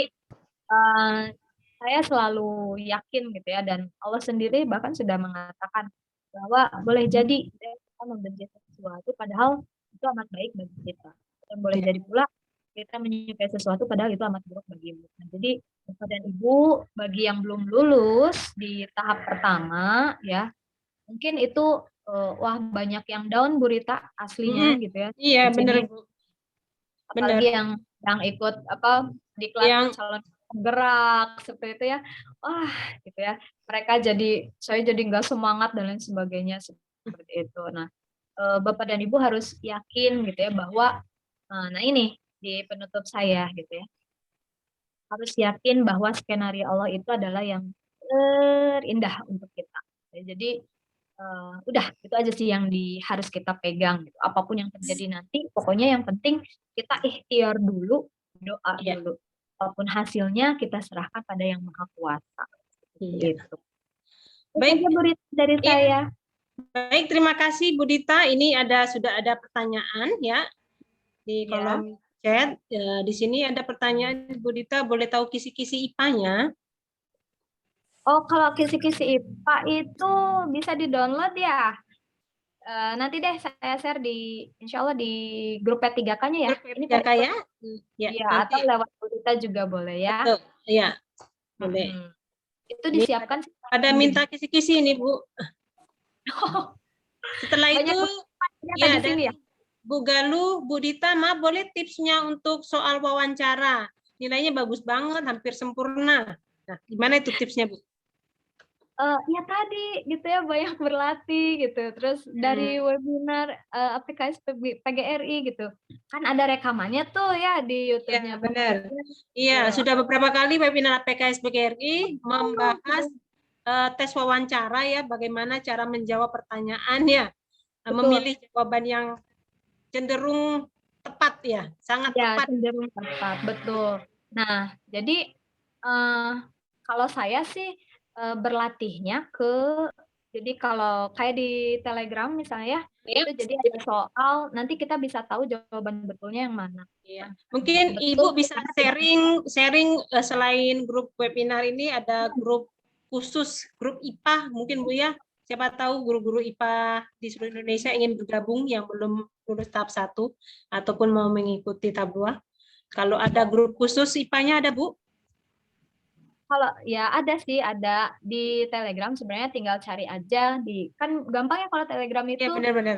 saya selalu yakin gitu ya, dan Allah sendiri bahkan sudah mengatakan bahwa boleh jadi kita membenci sesuatu padahal itu amat baik bagi kita. Dan boleh jadi pula kita menyukai sesuatu padahal itu amat buruk bagimu. Nah, jadi Bapak dan Ibu, bagi yang belum lulus di tahap pertama ya, mungkin itu wah banyak yang down Bu Rita aslinya gitu ya. Iya benar Bu. Apalagi yang ikut apa diklat calon gerak seperti itu ya. Wah gitu ya. Mereka saya jadi nggak semangat dan lain sebagainya seperti itu. Nah, Bapak dan Ibu harus yakin gitu ya bahwa nah ini di penutup saya gitu ya. Harus yakin bahwa skenario Allah itu adalah yang terindah untuk kita. Jadi udah itu aja sih yang harus kita pegang gitu. Apapun yang terjadi nanti, pokoknya yang penting kita ikhtiar dulu, doa dulu. Apapun hasilnya kita serahkan pada Yang Maha Kuasa. Gitu. Baik, Bu Rita dari Iya. saya. baik, terima kasih Bu Dita. Ini sudah ada pertanyaan ya di Ya. kolom chat. Di sini ada pertanyaan Bu Dita, boleh tahu kisi-kisi IPA-nya? Oh, kalau kisi-kisi IPA itu bisa di-download ya. Nanti deh saya share insya Allah di grup P3K-nya ya. Grup Ini P3K ya? Ya, Iya, nanti. atau lewat Bu Rita juga boleh ya. Betul, iya. Boleh. Itu Ini disiapkan Ada minta kisi-kisi ini, Bu. Setelah banyak itu, ya di sini ya. Bu Galuh, Bu Dita, maaf boleh tipsnya untuk soal wawancara. Nilainya bagus banget, hampir sempurna. Nah, gimana itu tipsnya, Bu? Ya tadi gitu ya, banyak berlatih gitu. Terus dari webinar APKS PGRI gitu. Kan ada rekamannya tuh ya di YouTube-nya. Ya, benar. Iya, sudah beberapa kali webinar APKS PGRI membahas tes wawancara ya, bagaimana cara menjawab pertanyaan ya. Memilih jawaban yang cenderung tepat ya, sangat Ya, tepat. cenderung tepat, betul. Nah, jadi kalau saya sih berlatihnya jadi kalau kayak di Telegram misalnya, itu jadi ada soal, nanti kita bisa tahu jawaban betulnya yang mana. Ya. Mungkin Ibu bisa sharing selain grup webinar ini ada grup khusus, grup IPA mungkin Bu ya. Siapa tahu guru-guru IPA di seluruh Indonesia ingin bergabung yang belum lulus tahap 1 ataupun mau mengikuti tahap 2. Kalau ada grup khusus IPA-nya ada Bu? Kalau ya ada di Telegram, sebenarnya tinggal cari aja kan gampang ya kalau Telegram itu. Ya, benar-benar.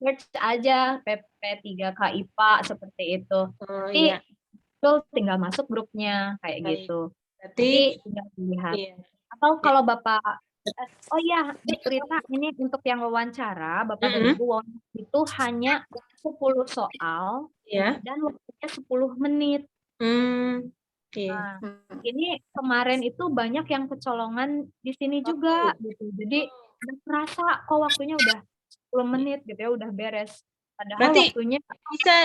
Search aja PP3K IPA seperti itu. Oh, Jadi iya. itu tinggal masuk grupnya kayak gitu. Berarti tinggal dilihat. iya. Atau kalau Bapak oh iya, Rita, ini untuk yang wawancara, Bapak dan Ibu itu hanya 10 soal ya. dan waktunya 10 menit. Nah, ini kemarin itu banyak yang kecolongan di sini juga gitu. Jadi terasa kok waktunya udah 10 menit gitu ya, udah beres. Padahal berarti waktunya bisa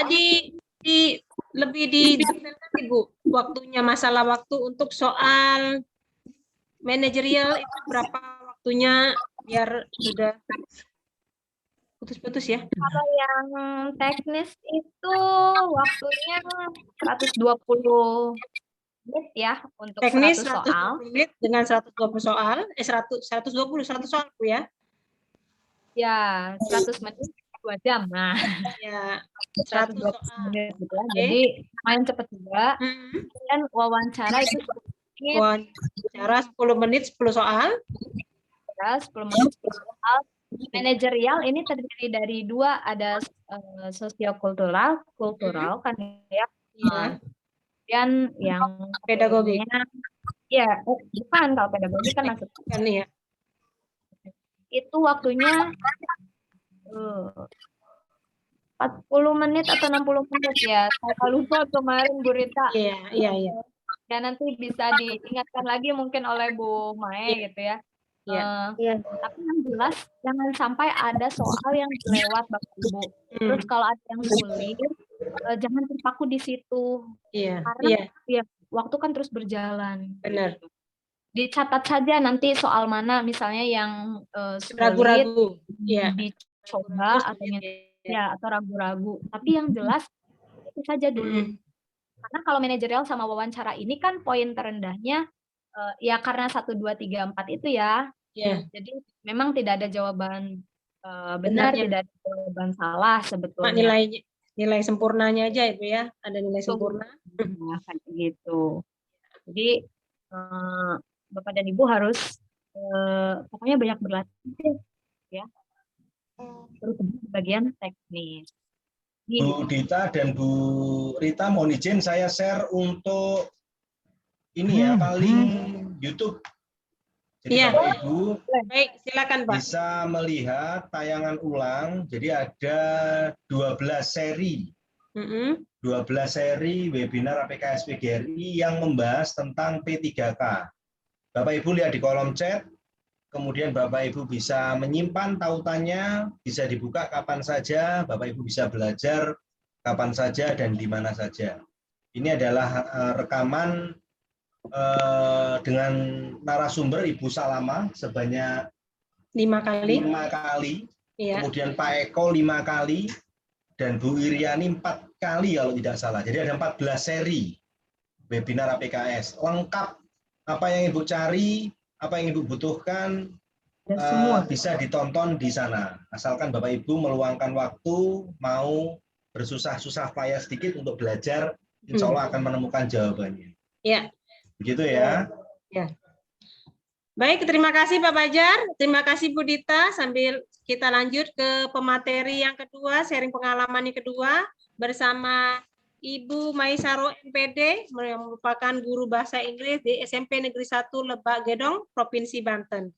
lebih didetailkan Ibu, waktunya, masalah waktu untuk soal manajerial itu berapa waktunya biar sudah putus-putus ya? Kalau yang teknis itu waktunya 120 menit ya untuk teknis 100 soal. 120 menit dengan 120 soal, 120 soal Bu ya? Ya, 100 menit 2 jam. Nah, ya 120 menit gitu ya. Jadi lumayan cepat juga. Dan wawancara itu wawancara 10 menit 10 soal. Ya, 10 menit 10 soal. Manajerial ini terdiri dari 2, ada sosiokultural, kultural kan ya. Dan yang pedagogi. Ya, bukan, kalau pedagogi kan masuk kan ya. Itu waktunya 40 menit atau 60 menit ya. Saya lupa kemarin Bu Rita. Iya. Ya nanti bisa diingatkan lagi mungkin oleh Bu Mae gitu ya. Tapi yang jelas jangan sampai ada soal yang lewat Bapak Ibu. Terus kalau ada yang sulit, jangan terpaku di situ. Karena ya waktu kan terus berjalan. Benar. Dicatat saja nanti soal mana misalnya yang sulit, ragu-ragu, dicoba atau ragu-ragu. Tapi yang jelas itu saja dulu. Karena kalau manajerial sama wawancara ini kan poin terendahnya ya karena 1, 2, 3, 4 itu ya. Jadi memang tidak ada jawaban benar, tidak ada jawaban salah sebetulnya. Nilai sempurnanya aja Ibu ya, ada nilai sempurna. Kayak gitu. Jadi Bapak dan Ibu harus pokoknya banyak berlatih ya. Terutama di bagian teknis. Bu Dita dan Bu Rita, mohon izin saya share untuk ini ya, paling YouTube. Jadi Bapak Ibu silakan Pak. Bisa melihat tayangan ulang. Jadi ada 12 seri. 12 seri webinar APKS PGRI yang membahas tentang P3K. Bapak Ibu lihat di kolom chat. Kemudian Bapak Ibu bisa menyimpan tautannya, bisa dibuka kapan saja, Bapak Ibu bisa belajar kapan saja dan di mana saja. Ini adalah rekaman dengan narasumber Ibu Salama sebanyak 5 kali. 5 kali, Iya. kemudian Pak Eko 5 kali, dan Bu Iriani 4 kali kalau tidak salah. Jadi ada 14 seri webinar APKS. Lengkap apa yang Ibu cari, apa yang Ibu butuhkan, bisa ditonton di sana. Asalkan Bapak Ibu meluangkan waktu, mau bersusah-susah payah sedikit untuk belajar, insya Allah akan menemukan jawabannya. Ya. Begitu ya. Ya. Baik, terima kasih Pak Fajar, terima kasih Bu Dita. Sambil kita lanjut ke pemateri yang kedua, sharing pengalaman yang kedua bersama Ibu Maisaro MPD yang merupakan guru bahasa Inggris di SMP Negeri 1 Lebak Gedong, Provinsi Banten.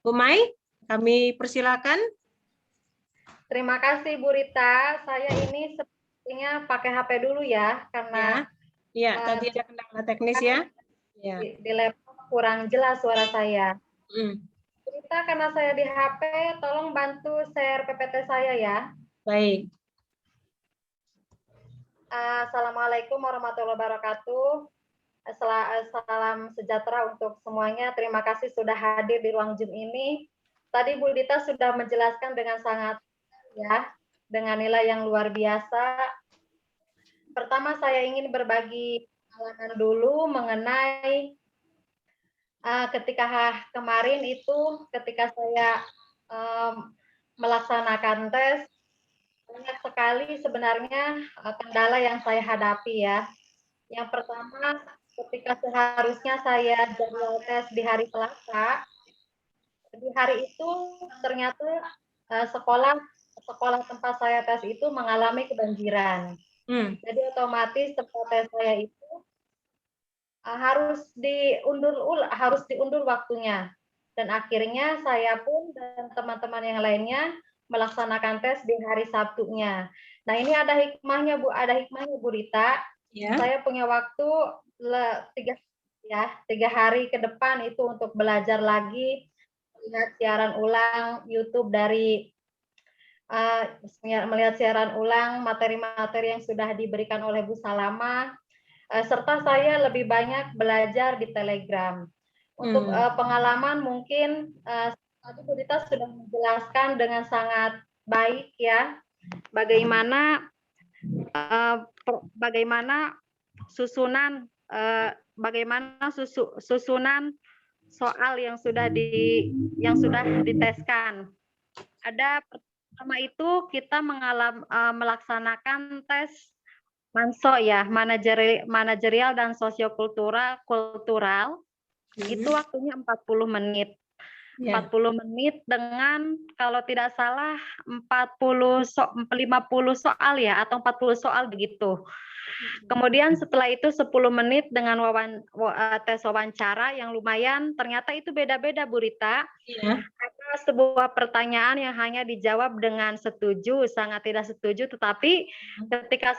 Bu Mai, kami persilakan. Terima kasih Bu Rita. Saya ini sepertinya pakai HP dulu ya, karena ya tadi ada kendala teknis ya. Di laptop kurang jelas suara saya. Bu Rita, karena saya di HP, tolong bantu share PPT saya ya. Baik. Assalamualaikum warahmatullahi wabarakatuh. Salam sejahtera untuk semuanya. Terima kasih sudah hadir di ruang Zoom ini. Tadi Bu Dita sudah menjelaskan dengan sangat ya, dengan nilai yang luar biasa. Pertama saya ingin berbagi pengalaman dulu mengenai ketika kemarin itu ketika saya melaksanakan tes, banyak sekali sebenarnya kendala yang saya hadapi ya. Yang pertama, ketika seharusnya saya jadwal tes di hari Selasa, di hari itu ternyata sekolah tempat saya tes itu mengalami kebanjiran. Jadi otomatis tempat tes saya itu harus diundur waktunya. Dan akhirnya saya pun dan teman-teman yang lainnya melaksanakan tes di hari Sabtunya. Nah, ini ada hikmahnya Bu Rita. Ya. Saya punya waktu 3 hari ke depan itu untuk belajar lagi, melihat siaran ulang YouTube dari melihat siaran ulang materi-materi yang sudah diberikan oleh Bu Salama, serta saya lebih banyak belajar di Telegram. Untuk pengalaman mungkin tadi Bu Dita sudah menjelaskan dengan sangat baik ya, bagaimana susunan soal yang sudah diteskan. Ada pertama itu kita melaksanakan tes MANSO ya, manajerial dan sosiokultural. Itu waktunya 40 menit. 40 menit dengan kalau tidak salah 50 soal ya, atau 40 soal begitu. Kemudian setelah itu 10 menit dengan tes wawancara yang lumayan, ternyata itu beda-beda Bu Rita. Ada sebuah pertanyaan yang hanya dijawab dengan setuju, sangat tidak setuju, tetapi ketika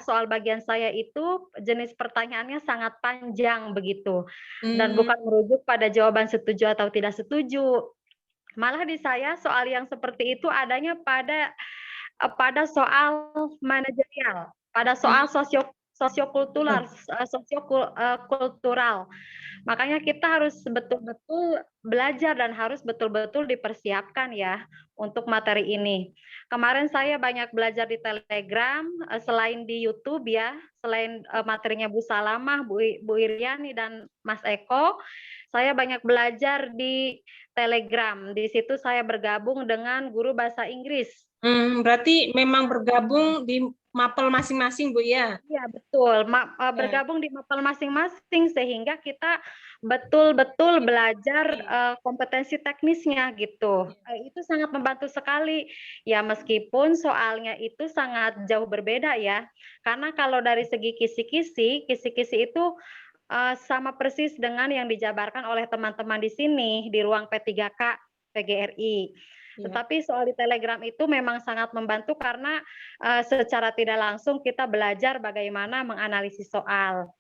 soal bagian saya itu jenis pertanyaannya sangat panjang begitu. Dan bukan merujuk pada jawaban setuju atau tidak setuju. Malah di saya soal yang seperti itu adanya pada soal manajerial, pada soal sosiokultural. Makanya kita harus betul-betul belajar dan harus betul-betul dipersiapkan ya untuk materi ini. Kemarin saya banyak belajar di Telegram, selain di YouTube ya, selain materinya Bu Salamah, Bu Iriani dan Mas Eko, saya banyak belajar di Telegram. Di situ saya bergabung dengan guru bahasa Inggris. Berarti memang bergabung di mapel masing-masing, Bu ya? Iya, betul. Bergabung di mapel masing-masing sehingga kita betul-betul belajar kompetensi teknisnya gitu. Itu sangat membantu sekali. Ya, meskipun soalnya itu sangat jauh berbeda ya. Karena kalau dari segi kisi-kisi itu sama persis dengan yang dijabarkan oleh teman-teman di sini di ruang P3K PGRI. Tetapi soal di Telegram itu memang sangat membantu karena secara tidak langsung kita belajar bagaimana menganalisis soal,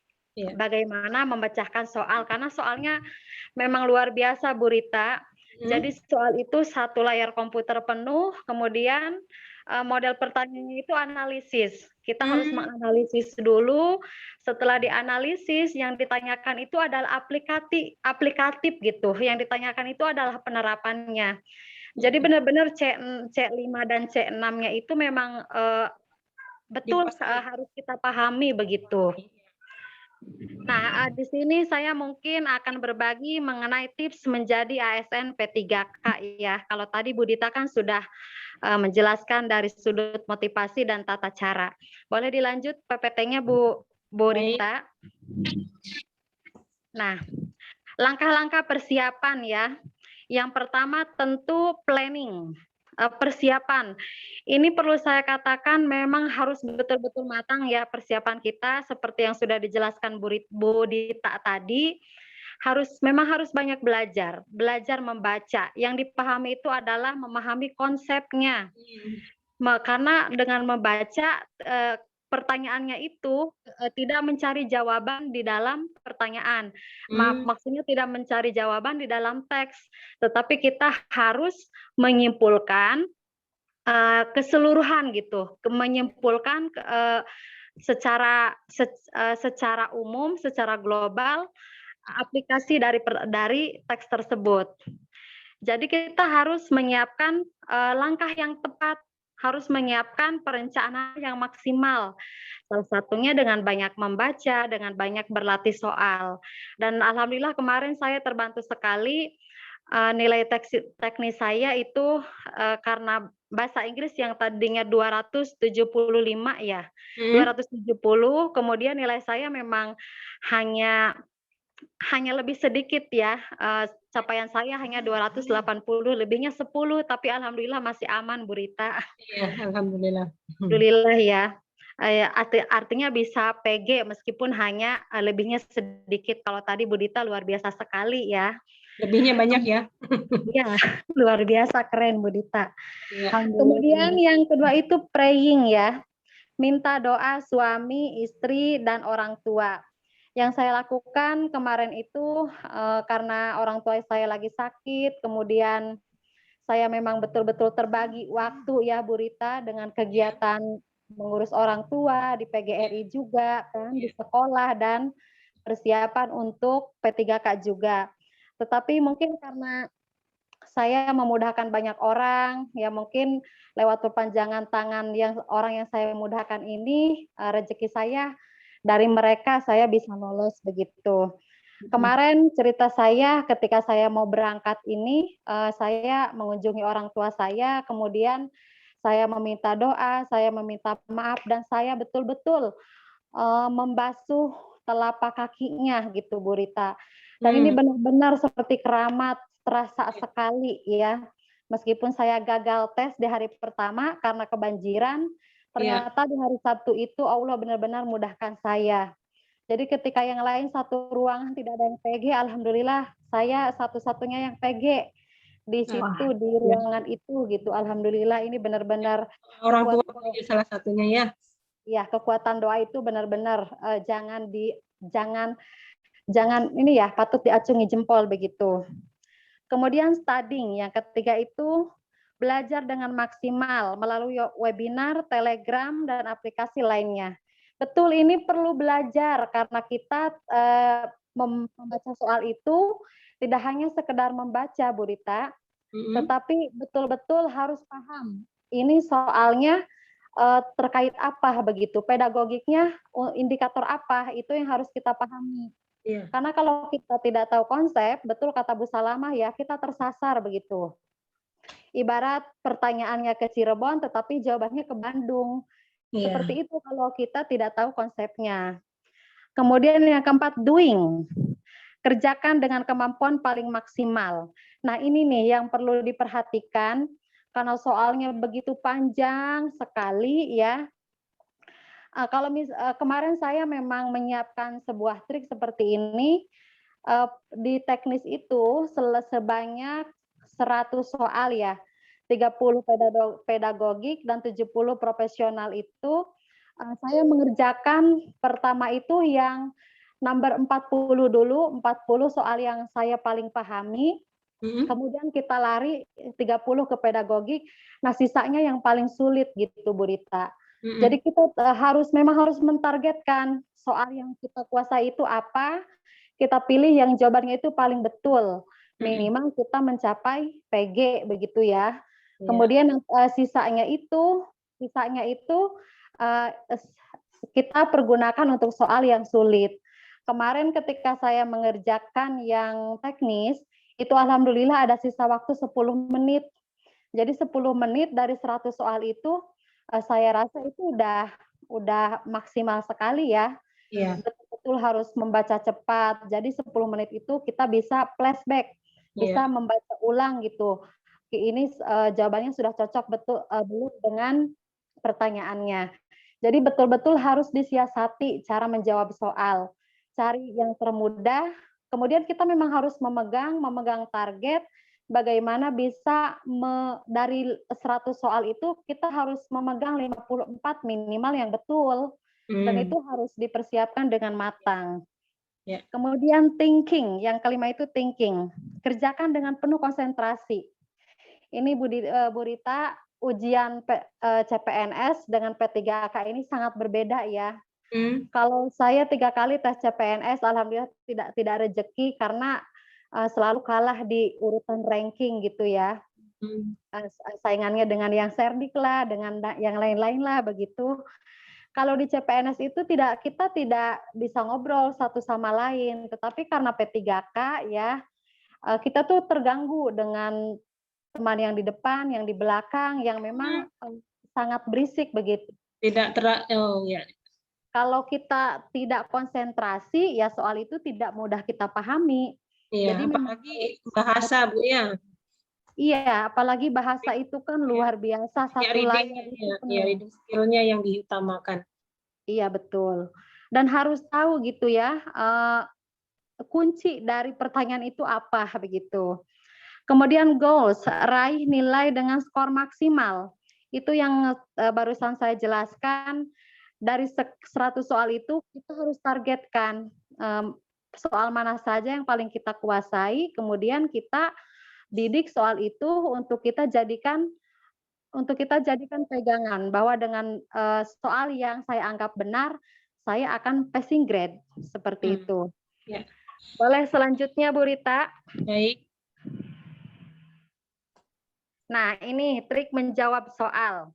bagaimana memecahkan soal, karena soalnya memang luar biasa Bu Rita. Jadi soal itu satu layar komputer penuh, kemudian model pertanyaannya itu analisis. Kita harus menganalisis dulu. Setelah dianalisis, yang ditanyakan itu adalah aplikatif gitu. Yang ditanyakan itu adalah penerapannya. Jadi benar-benar C5 dan C6-nya itu memang betul harus kita pahami begitu. Nah, di sini saya mungkin akan berbagi mengenai tips menjadi ASN P3K ya. Kalau tadi Bu Dita kan sudah menjelaskan dari sudut motivasi dan tata cara. Boleh dilanjut PPT-nya Bu Rita? Nah, langkah-langkah persiapan ya. Yang pertama tentu planning. Persiapan. Ini perlu saya katakan memang harus betul-betul matang ya persiapan kita seperti yang sudah dijelaskan Bu Dita tadi. Memang harus banyak belajar membaca. Yang dipahami itu adalah memahami konsepnya. Karena dengan membaca pertanyaannya itu tidak mencari jawaban di dalam pertanyaan. Maksudnya tidak mencari jawaban di dalam teks, tetapi kita harus menyimpulkan keseluruhan gitu, menyimpulkan secara umum, secara global aplikasi dari teks tersebut. Jadi kita harus menyiapkan langkah yang tepat, harus menyiapkan perencanaan yang maksimal. Salah satunya dengan banyak membaca, dengan banyak berlatih soal. Dan alhamdulillah kemarin saya terbantu sekali nilai teknis saya itu karena bahasa Inggris yang tadinya 275 ya. 270, kemudian nilai saya memang hanya lebih sedikit ya, capaian saya hanya 280, lebihnya 10, tapi alhamdulillah masih aman Bu Rita. Iya, alhamdulillah. Alhamdulillah ya. Artinya bisa PG meskipun hanya lebihnya sedikit. Kalau tadi Bu Dita luar biasa sekali ya. Lebihnya banyak ya. Iya, luar biasa keren Bu Dita. Kemudian yang kedua itu praying ya. Minta doa suami, istri, dan orang tua. Yang saya lakukan kemarin itu karena orang tua saya lagi sakit, kemudian saya memang betul-betul terbagi waktu ya Bu Rita dengan kegiatan mengurus orang tua di PGRI juga kan, di sekolah dan persiapan untuk P3K juga. Tetapi mungkin karena saya memudahkan banyak orang, ya mungkin lewat perpanjangan tangan orang yang saya mudahkan ini, rezeki saya dari mereka saya bisa lolos begitu. Kemarin cerita saya ketika saya mau berangkat ini, saya mengunjungi orang tua saya, kemudian saya meminta doa, saya meminta maaf, dan saya betul-betul membasuh telapak kakinya gitu Bu Rita. Dan ini benar-benar seperti keramat, terasa sekali ya. Meskipun saya gagal tes di hari pertama karena kebanjiran, ternyata di hari Sabtu itu Allah benar-benar mudahkan saya. Jadi ketika yang lain satu ruangan tidak ada yang PG, alhamdulillah saya satu-satunya yang PG di situ di ruangan itu gitu. Alhamdulillah ini benar-benar orang tua salah satunya ya. Ya, kekuatan doa itu benar-benar jangan ini ya, patut diacungi jempol begitu. Kemudian studying, yang ketiga itu belajar dengan maksimal melalui webinar, Telegram, dan aplikasi lainnya. Betul, ini perlu belajar karena kita membaca soal itu tidak hanya sekedar membaca, Bu Rita, tetapi betul-betul harus paham. Ini soalnya terkait apa begitu, pedagogiknya, indikator apa, itu yang harus kita pahami. Karena kalau kita tidak tahu konsep, betul kata Bu Salamah ya, kita tersasar begitu. Ibarat pertanyaannya ke Cirebon, tetapi jawabannya ke Bandung. Seperti itu kalau kita tidak tahu konsepnya. Kemudian yang keempat, doing. Kerjakan dengan kemampuan paling maksimal. Nah ini nih yang perlu diperhatikan, karena soalnya begitu panjang sekali ya. Kalau kemarin saya memang menyiapkan sebuah trik seperti ini, di teknis itu sebanyak 100 soal ya, 30 pedagogik dan 70 profesional itu, saya mengerjakan pertama itu yang nomor 40 dulu, 40 soal yang saya paling pahami, Kemudian kita lari 30 ke pedagogik, nah sisanya yang paling sulit gitu Bu Rita. Jadi kita memang harus mentargetkan soal yang kita kuasai itu apa, kita pilih yang jawabannya itu paling betul. Minimal kita mencapai PG begitu ya. Kemudian sisanya itu kita pergunakan untuk soal yang sulit. Kemarin ketika saya mengerjakan yang teknis, itu alhamdulillah ada sisa waktu 10 menit. Jadi 10 menit dari 100 soal itu saya rasa itu udah maksimal sekali ya. Iya. Betul-betul harus membaca cepat. Jadi 10 menit itu kita bisa flashback, bisa membaca ulang gitu. Ini jawabannya sudah cocok betul belum dengan pertanyaannya. Jadi betul-betul harus disiasati cara menjawab soal. Cari yang termudah. Kemudian kita memang harus memegang target. Bagaimana bisa dari 100 soal itu kita harus memegang 54 minimal yang betul. Dan itu harus dipersiapkan dengan matang. Kemudian thinking, yang kelima itu thinking. Kerjakan dengan penuh konsentrasi. Ini Bu Rita, ujian CPNS dengan P3K ini sangat berbeda ya. Kalau saya 3 kali tes CPNS, alhamdulillah tidak rezeki karena selalu kalah di urutan ranking gitu ya. Saingannya dengan yang Serdik lah, dengan yang lain-lain lah begitu. Kalau di CPNS itu kita tidak bisa ngobrol satu sama lain, tetapi karena P3K ya kita tuh terganggu dengan teman yang di depan, yang di belakang, yang memang sangat berisik begitu. Kalau kita tidak konsentrasi, ya soal itu tidak mudah kita pahami. Iya, jadi apalagi bahasa Bu ya. Iya, apalagi bahasa itu kan luar biasa, satu layar itu reading skill-nya yang diutamakan. Iya betul. Dan harus tahu gitu ya, kunci dari pertanyaan itu apa begitu. Kemudian goals, raih nilai dengan skor maksimal. Itu yang barusan saya jelaskan, dari 100 soal itu kita harus targetkan soal mana saja yang paling kita kuasai, kemudian kita didik soal itu untuk kita jadikan pegangan bahwa dengan soal yang saya anggap benar, saya akan passing grade seperti itu. Boleh selanjutnya Bu Rita? Baik. Nah, ini trik menjawab soal.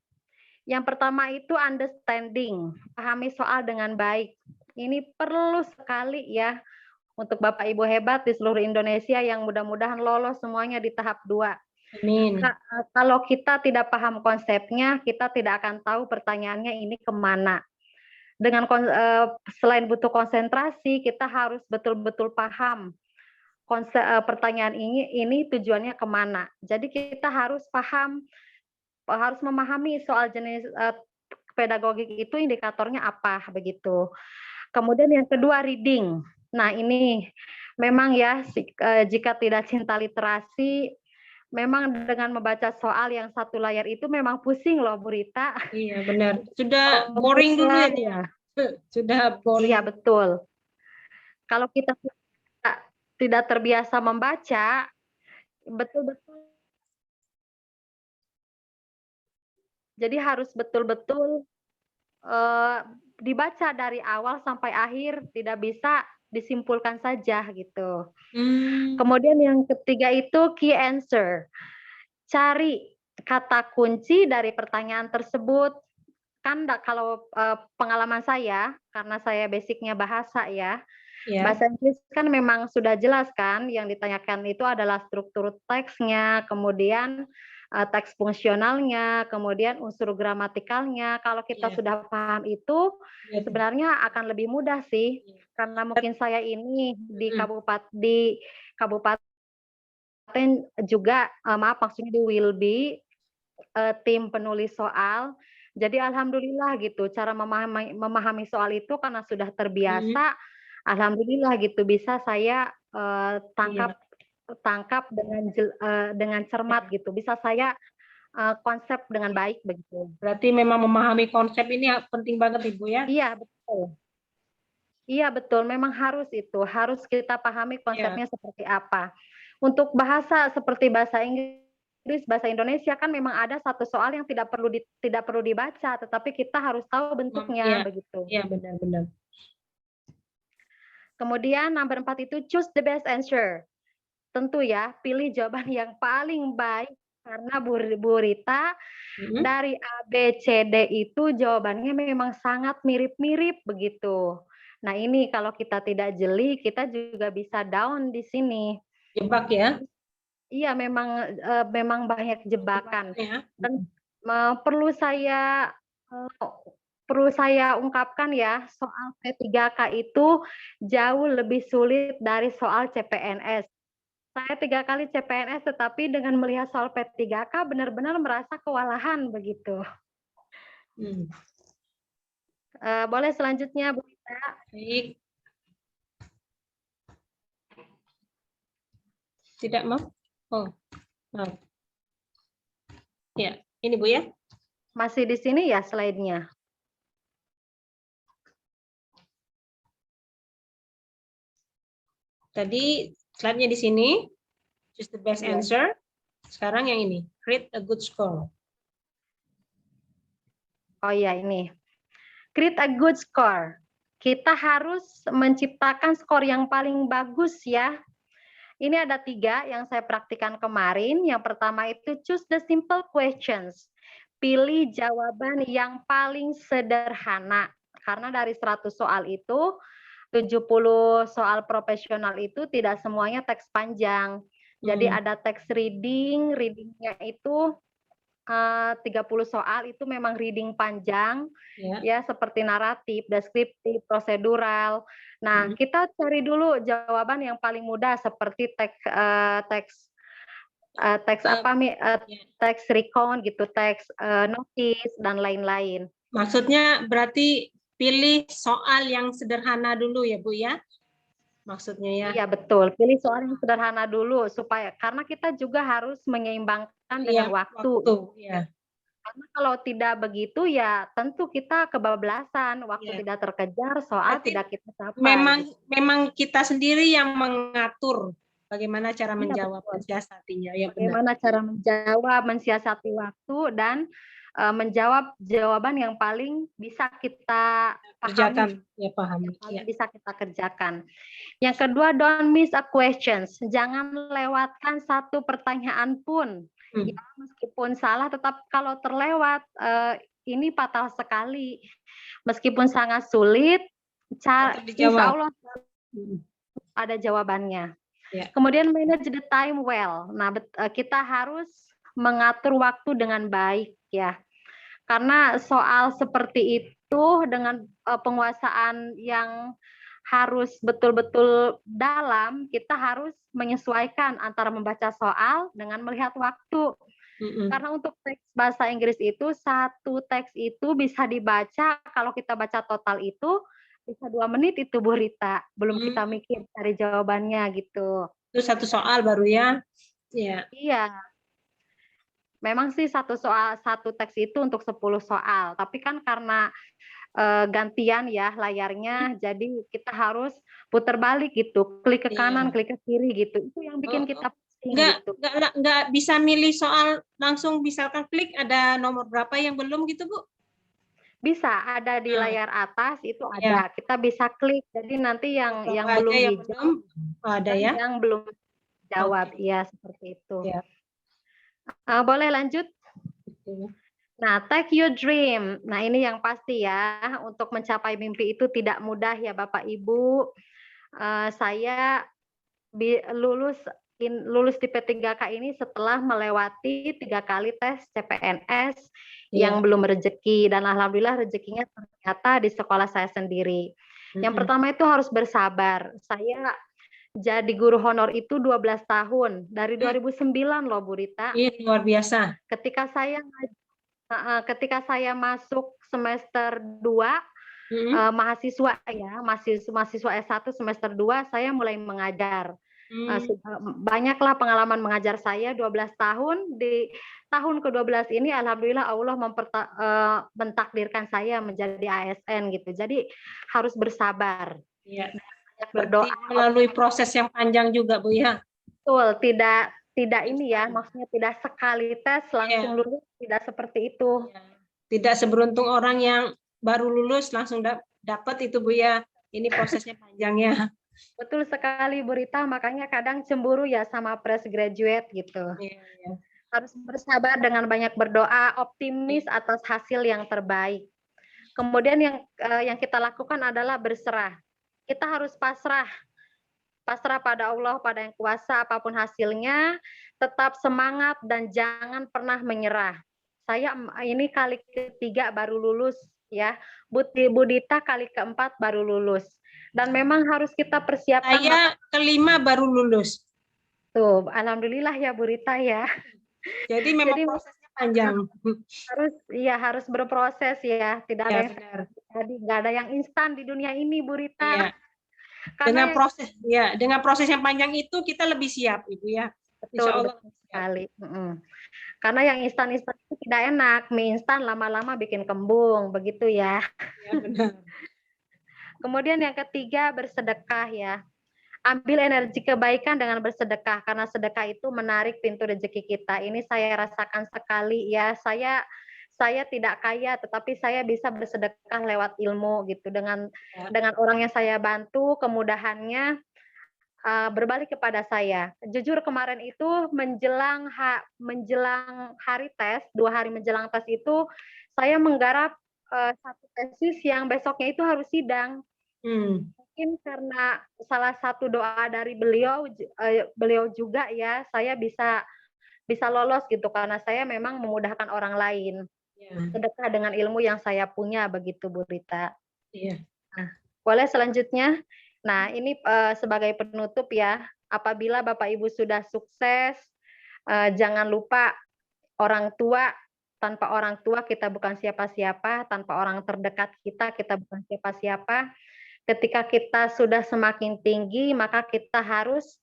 Yang pertama itu understanding, pahami soal dengan baik. Ini perlu sekali ya untuk Bapak Ibu hebat di seluruh Indonesia yang mudah-mudahan lolos semuanya di tahap 2. Amin. Kalau kita tidak paham konsepnya, kita tidak akan tahu pertanyaannya ini kemana. Dengan selain butuh konsentrasi, kita harus betul-betul paham pertanyaan ini tujuannya kemana. Jadi kita harus memahami soal jenis pedagogik itu indikatornya apa begitu. Kemudian yang kedua reading. Nah ini memang ya jika tidak cinta literasi, memang dengan membaca soal yang satu layar itu memang pusing loh Bu Rita. Iya benar. Sudah boring dulu ya. Sudah boring. Iya betul. Kalau kita tidak terbiasa membaca, betul-betul. Jadi harus betul-betul dibaca dari awal sampai akhir, tidak bisa disimpulkan saja gitu. Kemudian yang ketiga itu key answer. Cari kata kunci dari pertanyaan tersebut. Kan kalau pengalaman saya, karena saya basicnya bahasa ya, bahasa Inggris kan memang sudah jelas kan, yang ditanyakan itu adalah struktur teksnya, kemudian teks fungsionalnya, kemudian unsur gramatikalnya. Kalau kita sudah paham itu, sebenarnya akan lebih mudah sih. Karena mungkin saya ini di kabupaten juga, maksudnya di Wilby, tim penulis soal. Jadi alhamdulillah gitu, cara memahami soal itu karena sudah terbiasa, alhamdulillah gitu bisa saya tangkap dengan cermat gitu, bisa saya konsep dengan baik begitu. Berarti memang memahami konsep ini penting banget Ibu ya? Iya betul. Iya betul, memang harus kita pahami konsepnya seperti apa. Untuk bahasa seperti bahasa Inggris, bahasa Indonesia kan memang ada satu soal yang tidak perlu dibaca, tetapi kita harus tahu bentuknya begitu. Iya, benar-benar. Kemudian nomor 4 itu choose the best answer. Tentu ya, pilih jawaban yang paling baik karena Bu Rita dari A, B, C, D itu jawabannya memang sangat mirip-mirip begitu. Nah ini kalau kita tidak jeli, kita juga bisa down di sini. Jebak ya? Iya, memang banyak jebakan. Ya. Dan perlu saya ungkapkan ya, soal P3K itu jauh lebih sulit dari soal CPNS. Saya 3 kali CPNS, tetapi dengan melihat soal P3K benar-benar merasa kewalahan begitu. Boleh selanjutnya, Bu Rita. Baik. Tidak mau? Oh, maaf. Ya, ini Bu ya. Masih di sini ya slide-nya. Tadi slide-nya di sini. Choose the best answer. Sekarang yang ini. Create a good score. Oh iya, ini. Create a good score. Kita harus menciptakan skor yang paling bagus ya. Ini ada 3 yang saya praktikkan kemarin. Yang pertama itu choose the simple questions. Pilih jawaban yang paling sederhana. Karena dari 100 soal itu, 70 soal profesional itu tidak semuanya teks panjang. Jadi ada teks reading, readingnya itu 30 soal itu memang reading panjang, ya seperti naratif, deskriptif, prosedural. Nah, kita cari dulu jawaban yang paling mudah seperti teks recount gitu, teks notice dan lain-lain. Maksudnya berarti pilih soal yang sederhana dulu ya Bu ya? Maksudnya ya? Iya betul, pilih soal yang sederhana dulu supaya karena kita juga harus menyeimbangkan dengan waktu. Ya. Karena kalau tidak begitu ya tentu kita kebablasan, waktu tidak terkejar, soal berarti tidak kita capai. Memang kita sendiri yang mengatur bagaimana cara menjawab, mensiasatinya. Ya, bagaimana cara menjawab, mensiasati waktu dan menjawab jawaban yang paling bisa kita kerjakan, pahami. Bisa kita kerjakan. Yang kedua, don't miss a questions. Jangan lewatkan satu pertanyaan pun. Ya, meskipun salah, tetap kalau terlewat ini fatal sekali. Meskipun sangat sulit, insya Allah ada jawabannya. Ya. Kemudian manage the time well. Nah, kita harus mengatur waktu dengan baik ya. Karena soal seperti itu dengan penguasaan yang harus betul-betul dalam, kita harus menyesuaikan antara membaca soal dengan melihat waktu. Karena untuk teks bahasa Inggris itu, satu teks itu bisa dibaca, kalau kita baca total itu, bisa 2 menit itu Bu Rita. Belum kita mikir cari jawabannya gitu. Itu satu soal baru ya? Iya. Memang sih satu teks itu untuk 10 soal, tapi kan karena gantian ya layarnya, jadi kita harus putar balik gitu, klik ke kanan, klik ke kiri gitu. Itu yang bikin kita pusing gitu. Nggak bisa milih soal langsung, misalkan klik ada nomor berapa yang belum gitu Bu? Bisa, ada di layar atas itu ada. Kita bisa klik, jadi nanti yang belum dijawab, ada ya? Yang belum jawab, ya seperti itu. Boleh lanjut? Nah, take your dream. Nah, ini yang pasti ya, untuk mencapai mimpi itu tidak mudah ya Bapak Ibu. Saya lulus di P3K ini setelah melewati 3 kali tes CPNS yang belum rezeki, dan alhamdulillah rezekinya ternyata di sekolah saya sendiri. Yang pertama itu harus bersabar. Saya jadi guru honor itu 12 tahun, dari 2009 loh Bu Rita. Iya, luar biasa. Ketika saya masuk semester 2, mahasiswa S1 semester 2, saya mulai mengajar. Banyaklah pengalaman mengajar saya 12 tahun. Di tahun ke-12 ini alhamdulillah Allah mentakdirkan saya menjadi ASN gitu. Jadi harus bersabar. Iya. Berdoa melalui proses yang panjang juga Bu ya. Betul, tidak ini ya, maksudnya tidak sekali tes langsung lulus, tidak seperti itu. Tidak seberuntung orang yang baru lulus langsung dapat itu Bu ya. Ini prosesnya panjang ya. Betul sekali Bu Rita, makanya kadang cemburu ya sama fresh graduate gitu. Harus bersabar dengan banyak berdoa, optimis atas hasil yang terbaik. Kemudian yang kita lakukan adalah berserah. Kita harus pasrah pada Allah, pada yang kuasa, apapun hasilnya, tetap semangat dan jangan pernah menyerah. Saya ini kali ketiga baru lulus ya, Bu Dita kali keempat baru lulus. Dan memang harus kita persiapkan. Saya kelima baru lulus. Tuh, alhamdulillah ya Bu Rita ya. Jadi memang prosesnya panjang. Harus berproses ya, tidak ada nggak ada yang instan di dunia ini Bu Rita. Dengan proses yang panjang itu kita lebih siap Ibu ya. Betul sekali. Karena yang instan-instan itu tidak enak, mie instan lama-lama bikin kembung, begitu ya. Ya benar. Kemudian yang ketiga bersedekah ya. Ambil energi kebaikan dengan bersedekah, karena sedekah itu menarik pintu rezeki kita. Ini saya rasakan sekali ya. Saya tidak kaya, tetapi saya bisa bersedekah lewat ilmu gitu. Dengan orang yang saya bantu, kemudahannya berbalik kepada saya. Jujur kemarin itu menjelang hari tes, 2 hari menjelang tes itu, saya menggarap satu tesis yang besoknya itu harus sidang. Mungkin karena salah satu doa dari beliau juga ya, saya bisa lolos gitu karena saya memang memudahkan orang lain. Sedekah dengan ilmu yang saya punya begitu Bu Rita. Nah, boleh selanjutnya. Nah, ini sebagai penutup ya, apabila Bapak Ibu sudah sukses, jangan lupa orang tua. Tanpa orang tua kita bukan siapa-siapa, tanpa orang terdekat kita bukan siapa-siapa. Ketika kita sudah semakin tinggi, maka kita harus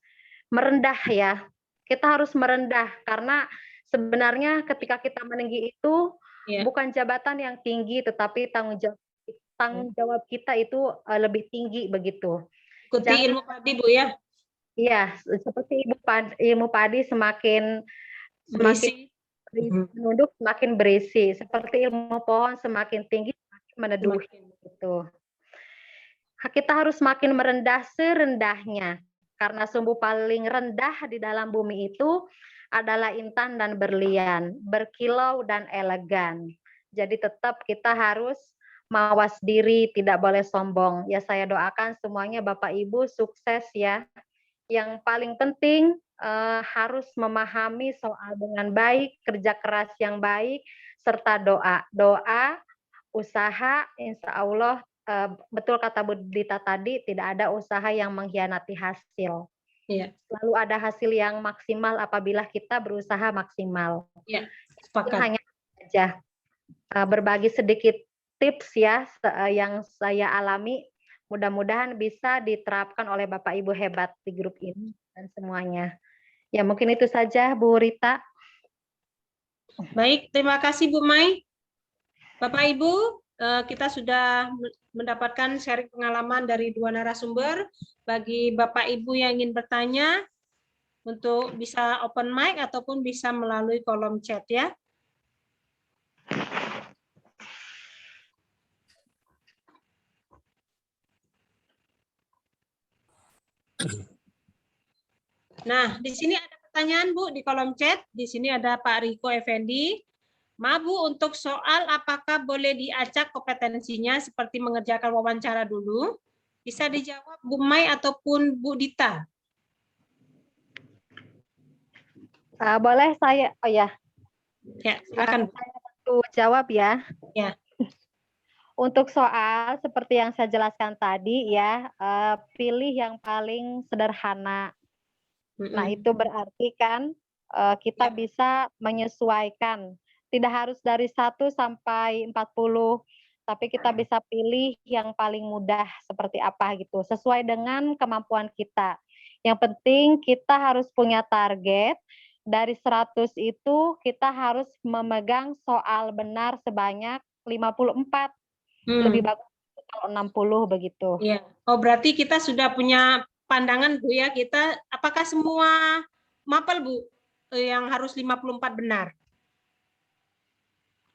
merendah ya. Kita harus merendah karena sebenarnya ketika kita meninggi itu bukan jabatan yang tinggi, tetapi tanggung jawab kita itu lebih tinggi begitu. Ikuti ilmu padi Bu ya. Iya, seperti ilmu padi semakin menunduk semakin berisi. Seperti ilmu pohon semakin tinggi semakin meneduhi gitu. Kita harus makin merendah serendahnya, karena sumbu paling rendah di dalam bumi itu adalah intan dan berlian, berkilau dan elegan. Jadi tetap kita harus mawas diri, tidak boleh sombong. Ya saya doakan semuanya Bapak Ibu sukses ya. Yang paling penting harus memahami soal dengan baik, kerja keras yang baik, serta doa. Doa, usaha, insya Allah betul kata Bu Dita tadi, tidak ada usaha yang mengkhianati hasil. Selalu ada hasil yang maksimal apabila kita berusaha maksimal. Sepakat. Hanya saja berbagi sedikit tips ya yang saya alami. Mudah-mudahan bisa diterapkan oleh Bapak Ibu hebat di grup ini dan semuanya. Ya mungkin itu saja Bu Rita. Baik, terima kasih Bu Mai. Bapak Ibu, kita sudah mendapatkan sharing pengalaman dari 2 narasumber. Bagi Bapak Ibu yang ingin bertanya, untuk bisa open mic ataupun bisa melalui kolom chat ya. Nah, di sini ada pertanyaan Bu di kolom chat. Di sini ada Pak Riko Effendi. Maaf Bu, untuk soal apakah boleh diacak kompetensinya seperti mengerjakan wawancara dulu, bisa dijawab Bu Mai ataupun Bu Dita. Boleh saya, Ya, silakan. Saya bantu jawab ya. Ya. Untuk soal seperti yang saya jelaskan tadi ya, pilih yang paling sederhana. Nah itu berarti kan kita bisa menyesuaikan. Tidak harus dari 1 sampai 40, tapi kita bisa pilih yang paling mudah seperti apa gitu, sesuai dengan kemampuan kita. Yang penting kita harus punya target, dari 100 itu kita harus memegang soal benar sebanyak 54. Lebih bagus kalau 60 begitu. Iya. Oh berarti kita sudah punya pandangan Bu ya, kita apakah semua mapel Bu, yang harus 54 benar?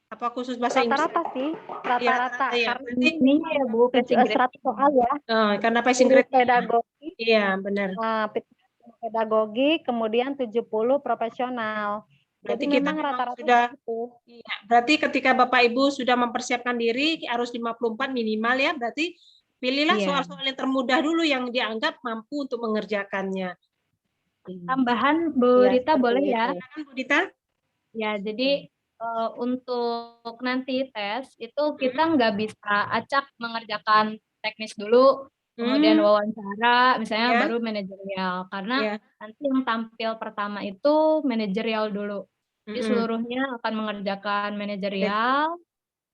Apa khusus bahasa Inggris? Rata-rata sih, Ya, rata-rata. ya. Karena Berarti Ininya ya Bu, passing grade. 100 soal ya. karena passing 10 grade. pedagogi, Iya, benar. pedagogi, kemudian 70 profesional. Berarti Jadi kita memang memang rata-rata sudah, itu. iya, berarti ketika Bapak Ibu sudah mempersiapkan diri harus 54 minimal ya, berarti pilihlah Iya. soal-soal yang termudah dulu yang dianggap mampu untuk mengerjakannya. Tambahan Bu Ya, Rita seperti boleh ya? itu. Silakan Bu Dita. Ya, jadi untuk nanti tes itu kita nggak bisa acak mengerjakan teknis dulu, kemudian wawancara, misalnya Ya. baru manajerial. Karena Ya. nanti yang tampil pertama itu manajerial dulu. Jadi seluruhnya akan mengerjakan manajerial.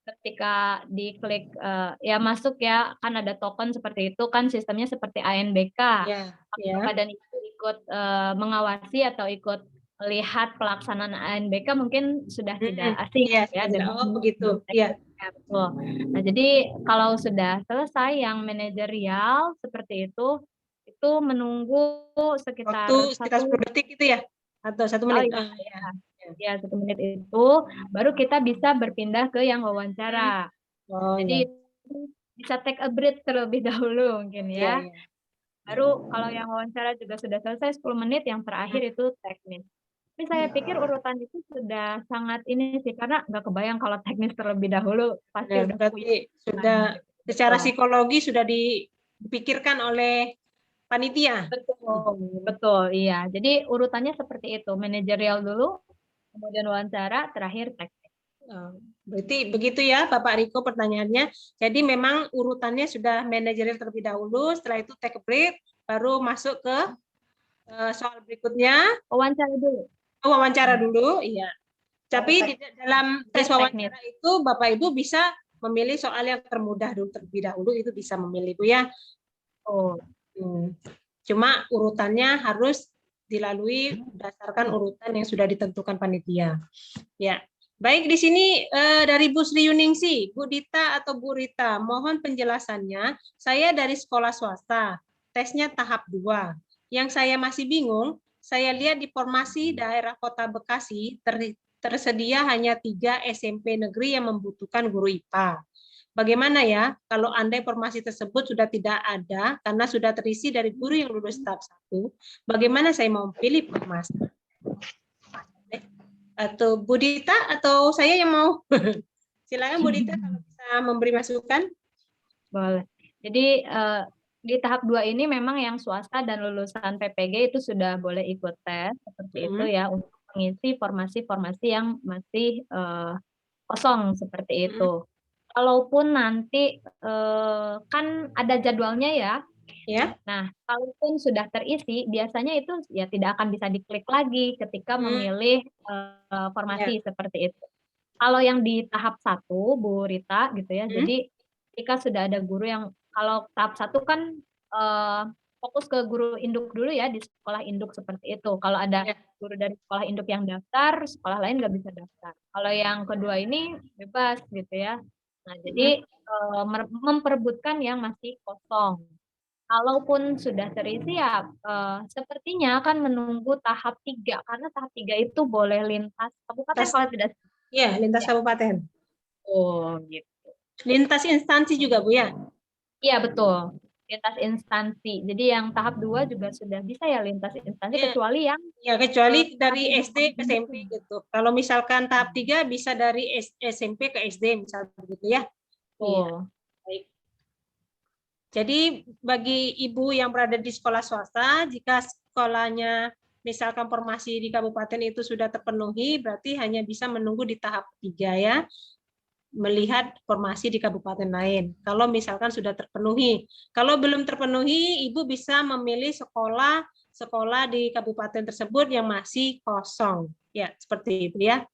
Ketika diklik ya masuk ya, kan ada token seperti itu kan, sistemnya seperti ANBK. Ya. Apakah dan itu ikut mengawasi atau ikut lihat pelaksanaan ANBK mungkin sudah tidak asing ya. dengan Begitu. Ya. betul. Nah, jadi kalau sudah selesai yang manajerial seperti itu menunggu sekitar Waktu sekitar 10 detik itu ya? Atau 1 menit? Ya, 1 menit itu baru kita bisa berpindah ke yang wawancara. Jadi bisa take a break terlebih dahulu mungkin ya. Baru kalau yang wawancara juga sudah selesai 10 menit, yang terakhir itu teknis. Tapi saya pikir urutan itu sudah sangat ini sih, karena nggak kebayang kalau teknis terlebih dahulu pasti udah berarti sudah secara psikologi sudah dipikirkan oleh panitia. Betul, iya. Jadi urutannya seperti itu, manajerial dulu, kemudian wawancara, terakhir teknis. Berarti begitu ya Bapak Riko pertanyaannya. Jadi memang urutannya sudah manajerial terlebih dahulu, setelah itu take a break, baru masuk ke soal berikutnya. Wawancara dulu, iya. Tapi di dalam tes wawancara itu Bapak Ibu bisa memilih soal yang termudah dulu terlebih dahulu, itu bisa memilih Bu ya. Cuma urutannya harus dilalui berdasarkan urutan yang sudah ditentukan panitia. Ya. Baik, di sini dari Bu Sri Yuningsi, Bu Dita atau Bu Rita, mohon penjelasannya. Saya dari sekolah swasta, tesnya tahap 2. Yang saya masih bingung, saya lihat di formasi daerah Kota Bekasi tersedia hanya 3 SMP negeri yang membutuhkan guru IPA. Bagaimana ya kalau andai formasi tersebut sudah tidak ada karena sudah terisi dari guru yang lulus tahap 1, bagaimana saya mau pilih formasi? Atau Bu Dita atau saya yang mau? Silakan Bu Dita kalau bisa memberi masukan. Boleh. Jadi di tahap 2 ini memang yang swasta dan lulusan PPG itu sudah boleh ikut tes seperti itu ya, untuk mengisi formasi-formasi yang masih kosong seperti itu. Kalaupun nanti kan ada jadwalnya ya. Nah, kalaupun sudah terisi, biasanya itu ya tidak akan bisa diklik lagi ketika memilih formasi seperti itu. Kalau yang di tahap 1, Bu Rita gitu ya, jadi ketika sudah ada guru yang, kalau tahap 1 kan fokus ke guru induk dulu ya, di sekolah induk seperti itu. Kalau ada guru dari sekolah induk yang daftar, sekolah lain nggak bisa daftar. Kalau yang kedua ini bebas gitu ya. Nah, jadi memperebutkan yang masih kosong. Kalaupun sudah terisi ya sepertinya akan menunggu tahap 3, karena tahap 3 itu boleh lintas kabupaten kalau tidak. Iya, lintas kabupaten. Oh, gitu. Lintas instansi juga Bu ya? Iya, betul. Lintas instansi. Jadi yang tahap 2 juga sudah bisa ya lintas instansi, kecuali yang kecuali dari SD ke SMP gitu. Kalau misalkan tahap 3 bisa dari SMP ke SD misalnya begitu ya. Baik. Jadi bagi ibu yang berada di sekolah swasta, jika sekolahnya misalkan formasi di kabupaten itu sudah terpenuhi, berarti hanya bisa menunggu di tahap 3 ya, melihat formasi di kabupaten lain. Kalau misalkan sudah terpenuhi. Kalau belum terpenuhi, ibu bisa memilih sekolah di kabupaten tersebut yang masih kosong. Ya, seperti itu ya.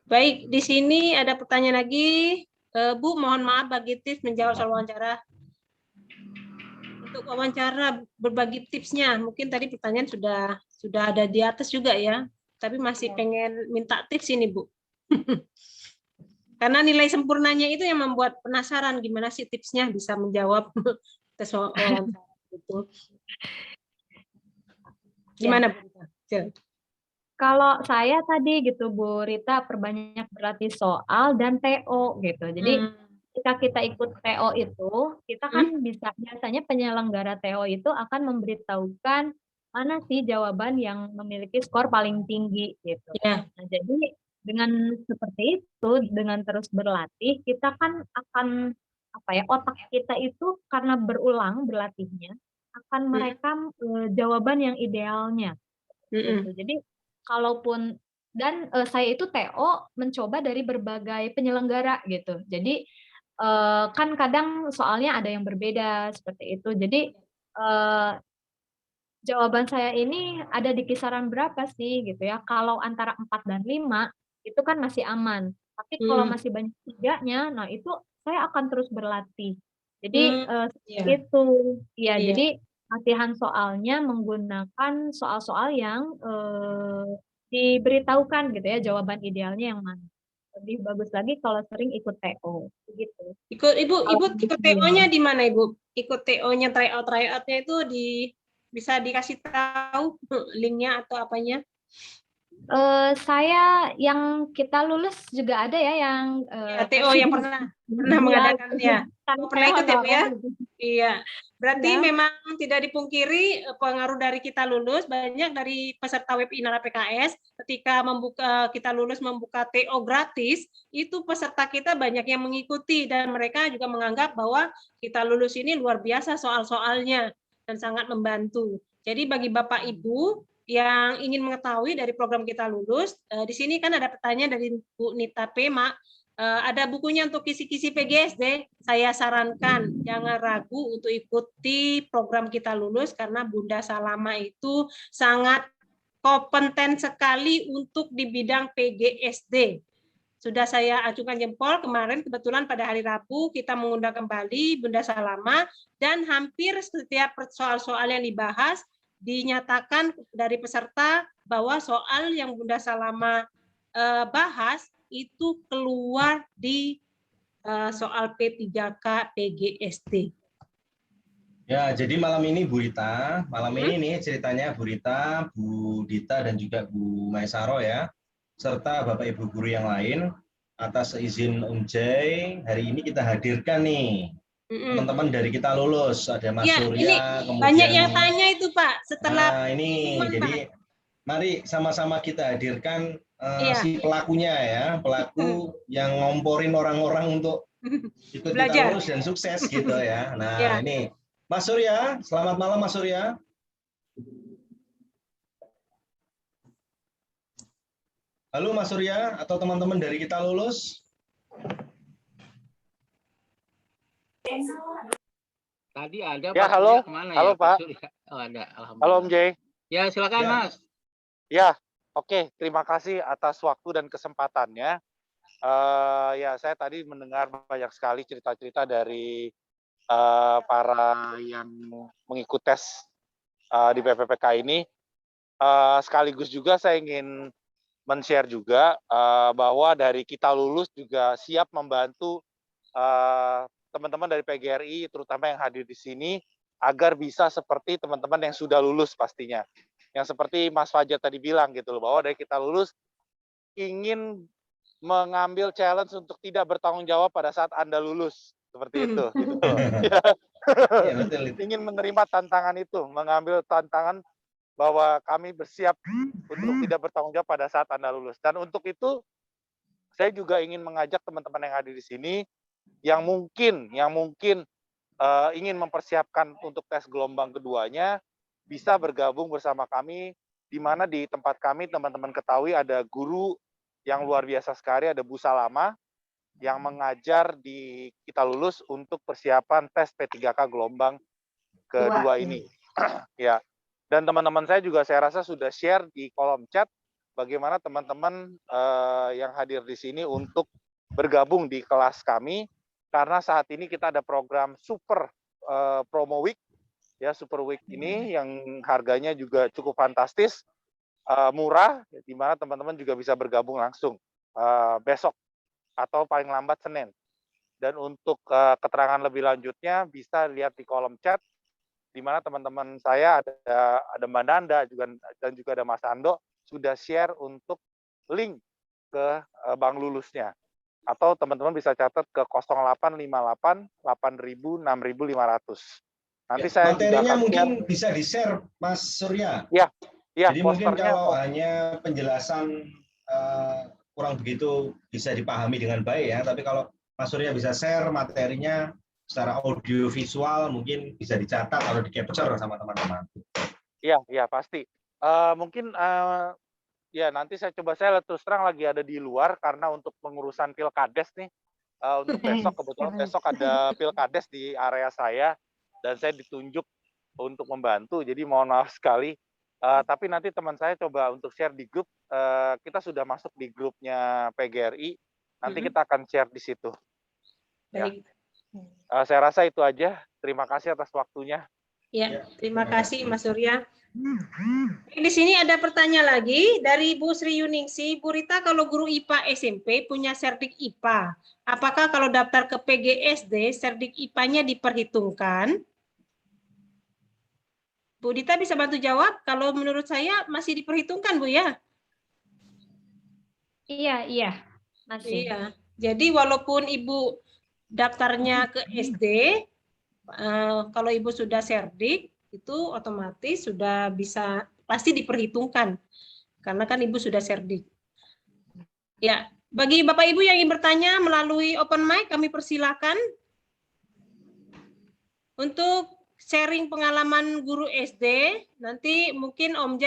Baik, di sini ada pertanyaan lagi. Bu, mohon maaf bagi tips menjawab soal wawancara. Untuk wawancara berbagi tipsnya, mungkin tadi pertanyaan sudah ada di atas juga ya, tapi masih pengen minta tips ini Bu. Karena nilai sempurnanya itu yang membuat penasaran gimana sih tipsnya bisa menjawab tes wawancara itu. Gimana Bu? Kalau saya tadi gitu Bu Rita perbanyak berlatih soal dan TO gitu. Jadi ketika kita ikut TO itu, kita kan biasanya penyelenggara TO itu akan memberitahukan mana sih jawaban yang memiliki skor paling tinggi gitu. Ya. Nah, jadi dengan seperti itu, dengan terus berlatih, kita kan akan otak kita itu karena berulang berlatihnya akan merekam jawaban yang idealnya. Gitu. Jadi kalaupun dan saya itu TO mencoba dari berbagai penyelenggara gitu. Jadi kan kadang soalnya ada yang berbeda seperti itu. Jadi jawaban saya ini ada di kisaran berapa sih gitu ya. Kalau antara 4 dan 5 itu kan masih aman. Tapi kalau masih banyak tiganya, nah itu saya akan terus berlatih. Jadi itu ya, jadi latihan soalnya menggunakan soal-soal yang diberitahukan gitu ya, jawaban idealnya yang mana. Lebih bagus lagi kalau sering ikut TO gitu. Ibu ikut TO-nya di mana Ibu? Ikut TO-nya tryout-nya itu bisa dikasih tahu linknya atau apanya? Saya yang kita lulus juga ada ya yang TO yang pernah mengadakan ya. Pernah ikut ya Bu ya? Iya. Berarti memang tidak dipungkiri pengaruh dari kita lulus, banyak dari peserta webinar PKS ketika kita lulus membuka TO gratis, itu peserta kita banyak yang mengikuti dan mereka juga menganggap bahwa kita lulus ini luar biasa soal-soalnya dan sangat membantu. Jadi bagi Bapak Ibu yang ingin mengetahui dari program kita lulus, di sini kan ada pertanyaan dari Bu Nita P. Ada bukunya untuk kisi-kisi PGSD. Saya sarankan jangan ragu untuk ikuti program kita lulus karena Bunda Salama itu sangat kompeten sekali untuk di bidang PGSD. Sudah saya acungkan jempol kemarin, kebetulan pada hari Rabu kita mengundang kembali Bunda Salama dan hampir setiap soal-soal yang dibahas dinyatakan dari peserta bahwa soal yang Bunda Salama bahas itu keluar di soal P3K PGSD. Ya, jadi malam ini Bu Rita, ini nih ceritanya Bu Rita, Bu Dita dan juga Bu Maisaro ya, serta Bapak Ibu guru yang lain, atas izin Om Jai, hari ini kita hadirkan nih teman-teman dari kita lulus, ada Mas Surya, kemudian banyak yang tanya itu Pak setelah ini jadi mari sama-sama kita hadirkan si pelakunya ya, pelaku yang ngomporin orang-orang untuk ikut kita lulus dan sukses gitu ya. Nah ini Mas Surya, selamat malam Mas Surya. Halo Mas Surya atau teman-teman dari kita lulus. Tadi ada ya, Pak halo. Surya kemana halo ya? Pak. Oh, ada, alhamdulillah. Halo Om Jay. Ya silakan Mas. Ya, oke. Terima kasih atas waktu dan kesempatannya. Ya saya tadi mendengar banyak sekali cerita-cerita dari para yang mengikut tes di PPPK ini. Sekaligus juga saya ingin men-share juga bahwa dari kita lulus juga siap membantu teman-teman dari PGRI, terutama yang hadir di sini, agar bisa seperti teman-teman yang sudah lulus pastinya. Yang seperti Mas Fajar tadi bilang gitu loh, bahwa dari kita lulus ingin mengambil challenge untuk tidak bertanggung jawab pada saat Anda lulus. Seperti itu. Gitu loh. Ingin menerima tantangan itu, mengambil tantangan bahwa kami bersiap untuk tidak bertanggung jawab pada saat Anda lulus. Dan untuk itu, saya juga ingin mengajak teman-teman yang hadir di sini, yang mungkin ingin mempersiapkan untuk tes gelombang keduanya, bisa bergabung bersama kami, di mana di tempat kami, teman-teman ketahui ada guru yang luar biasa sekali, ada Bu Salama, yang mengajar di kita lulus untuk persiapan tes P3K gelombang kedua ini. Ya. Dan teman-teman saya juga saya rasa sudah share di kolom chat bagaimana teman-teman yang hadir di sini untuk bergabung di kelas kami, karena saat ini kita ada program Super Promo Week, ya Super Week ini yang harganya juga cukup fantastis, murah, di mana teman-teman juga bisa bergabung langsung besok atau paling lambat Senin. Dan untuk keterangan lebih lanjutnya bisa lihat di kolom chat. di mana teman-teman saya ada Mbak Nanda juga dan juga ada Mas Ando sudah share untuk link ke Bank Lulusnya. Atau teman-teman bisa catat ke 0858 8000 6500. Nanti saya juga materinya akan mungkin share. bisa di-share Mas Surya. Ya, Jadi mungkin posternya kalau hanya penjelasan kurang begitu bisa dipahami dengan baik ya, tapi kalau Mas Surya bisa share materinya secara audio visual mungkin bisa dicatat atau di-capture sama teman-teman. Iya, pasti. Mungkin ya nanti saya terus terang lagi ada di luar karena untuk pengurusan Pilkades nih. Untuk besok kebetulan besok ada Pilkades di area saya dan saya ditunjuk untuk membantu. Jadi mohon maaf sekali. Tapi nanti teman saya coba untuk share di grup. Kita sudah masuk di grupnya PGRI. Nanti kita akan share di situ. Baik. Ya. Saya rasa itu aja. Terima kasih atas waktunya. Ya, terima kasih Mas Surya. Di sini ada pertanyaan lagi dari Bu Sri Yuningsi. Bu Rita, kalau guru IPA SMP punya Serdik IPA, apakah kalau daftar ke PGSD Serdik IPA-nya diperhitungkan? Bu Rita bisa bantu jawab? Kalau menurut saya masih diperhitungkan, Bu ya? Iya, masih. Iya. Jadi walaupun Ibu daftarnya ke SD, kalau Ibu sudah Serdik, itu otomatis sudah bisa pasti diperhitungkan karena kan Ibu sudah Serdik. Ya, bagi Bapak Ibu yang ingin bertanya melalui open mic kami persilakan untuk sharing pengalaman guru SD. Nanti mungkin Om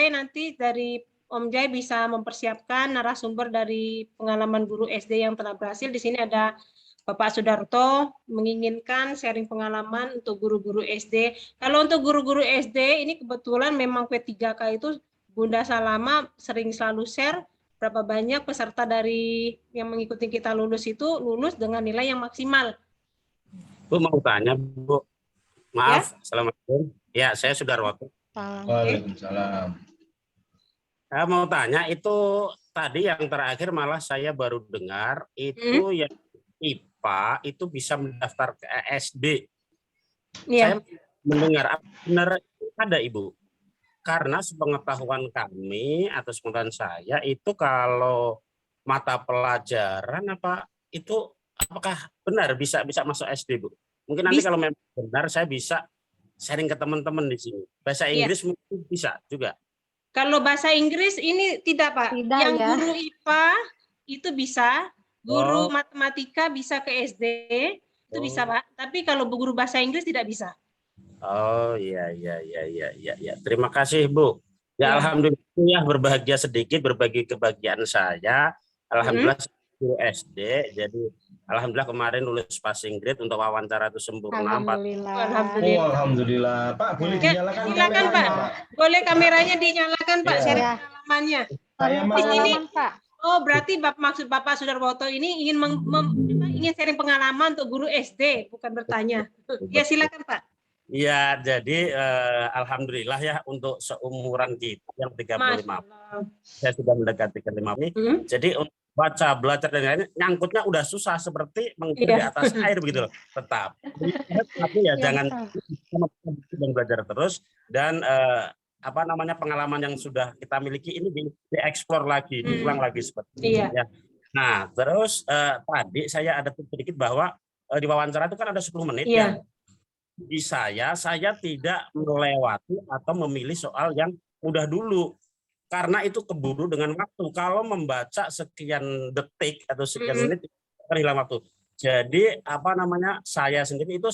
Jai bisa mempersiapkan narasumber dari pengalaman guru SD yang telah berhasil. Di sini ada Bapak Sudarto menginginkan sharing pengalaman untuk guru-guru SD. Kalau untuk guru-guru SD ini kebetulan memang P3K itu Bunda Salama selalu share berapa banyak peserta dari yang mengikuti kita lulus dengan nilai yang maksimal. Bu mau tanya Bu, maaf, ya? Assalamualaikum. Ya, saya Sudarwoto. Waalaikumsalam. Saya mau tanya itu tadi yang terakhir malah saya baru dengar itu yang IPA itu bisa mendaftar ke SD. Saya mendengar benar ada Ibu. Karena sepengetahuan kami atau sepengetahuan saya itu kalau mata pelajaran apakah benar bisa masuk SD, Bu? Mungkin nanti kalau memang benar saya bisa sharing ke teman-teman di sini. Bahasa Inggris mungkin bisa juga. Kalau bahasa Inggris ini tidak, Pak. Yang guru IPA itu bisa. Guru matematika bisa ke SD, itu bisa Pak. Tapi kalau guru bahasa Inggris tidak bisa. Oh iya. Terima kasih Bu. Ya. Alhamdulillah ya berbahagia sedikit berbagi kebahagiaan saya. Alhamdulillah guru SD. Jadi alhamdulillah kemarin lulus passing grade untuk wawancara itu sempurna. Alhamdulillah. Pak boleh dinyalakan kameranya, Pak. Boleh kameranya dinyalakan Pak. Sharing pengalamannya. Di sini Pak. Oh, berarti maksud Bapak Sudarwoto ini ingin sharing pengalaman untuk guru SD, bukan bertanya. Ya, silakan Pak. Ya, jadi alhamdulillah ya untuk seumuran kita yang 35. Saya sudah mendekati ke 5 ini. Jadi untuk baca, belajar dan lainnya nyangkutnya udah susah seperti mengikuti di atas air begitu loh. Tetap. Tapi ya jangan belajar terus dan pengalaman yang sudah kita miliki ini dieksplor lagi, diulang lagi seperti itu ya. Nah, terus tadi saya ada sedikit bahwa di wawancara itu kan ada 10 menit ya. Di saya tidak melewati atau memilih soal yang mudah dulu karena itu keburu dengan waktu. Kalau membaca sekian detik atau sekian menit akan hilang waktu. Jadi saya sendiri itu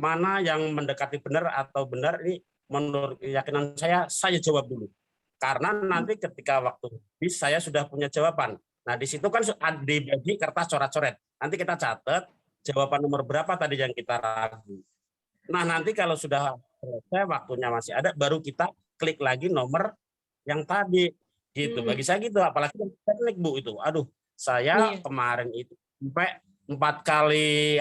mana yang mendekati benar atau benar ini menurut keyakinan saya jawab dulu. Karena nanti ketika waktu habis saya sudah punya jawaban. Nah, di situ kan dibagi kertas coret-coret. Nanti kita catat jawaban nomor berapa tadi yang kita ragu. Nah, nanti kalau sudah selesai waktunya masih ada baru kita klik lagi nomor yang tadi gitu. Bagi saya gitu, apalagi teknik Bu itu. Aduh, saya kemarin itu sampai 4 kali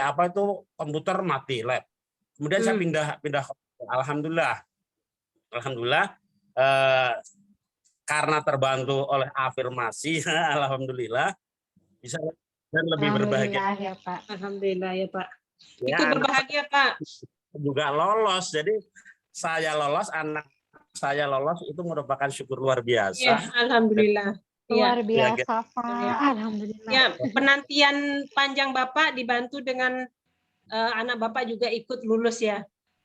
komputer mati lab. Kemudian saya pindah Alhamdulillah karena terbantu oleh afirmasi alhamdulillah bisa dan lebih berbahagia. Ya, Pak. Alhamdulillah ya Pak. Ya, itu berbahagia Pak. Juga lolos. Jadi saya lolos, anak saya lolos, itu merupakan syukur luar Ya, biasa. alhamdulillah. Luar Ya, biasa, ya. Pak. Alhamdulillah. Ya, penantian panjang Bapak dibantu dengan anak Bapak juga ikut lulus ya.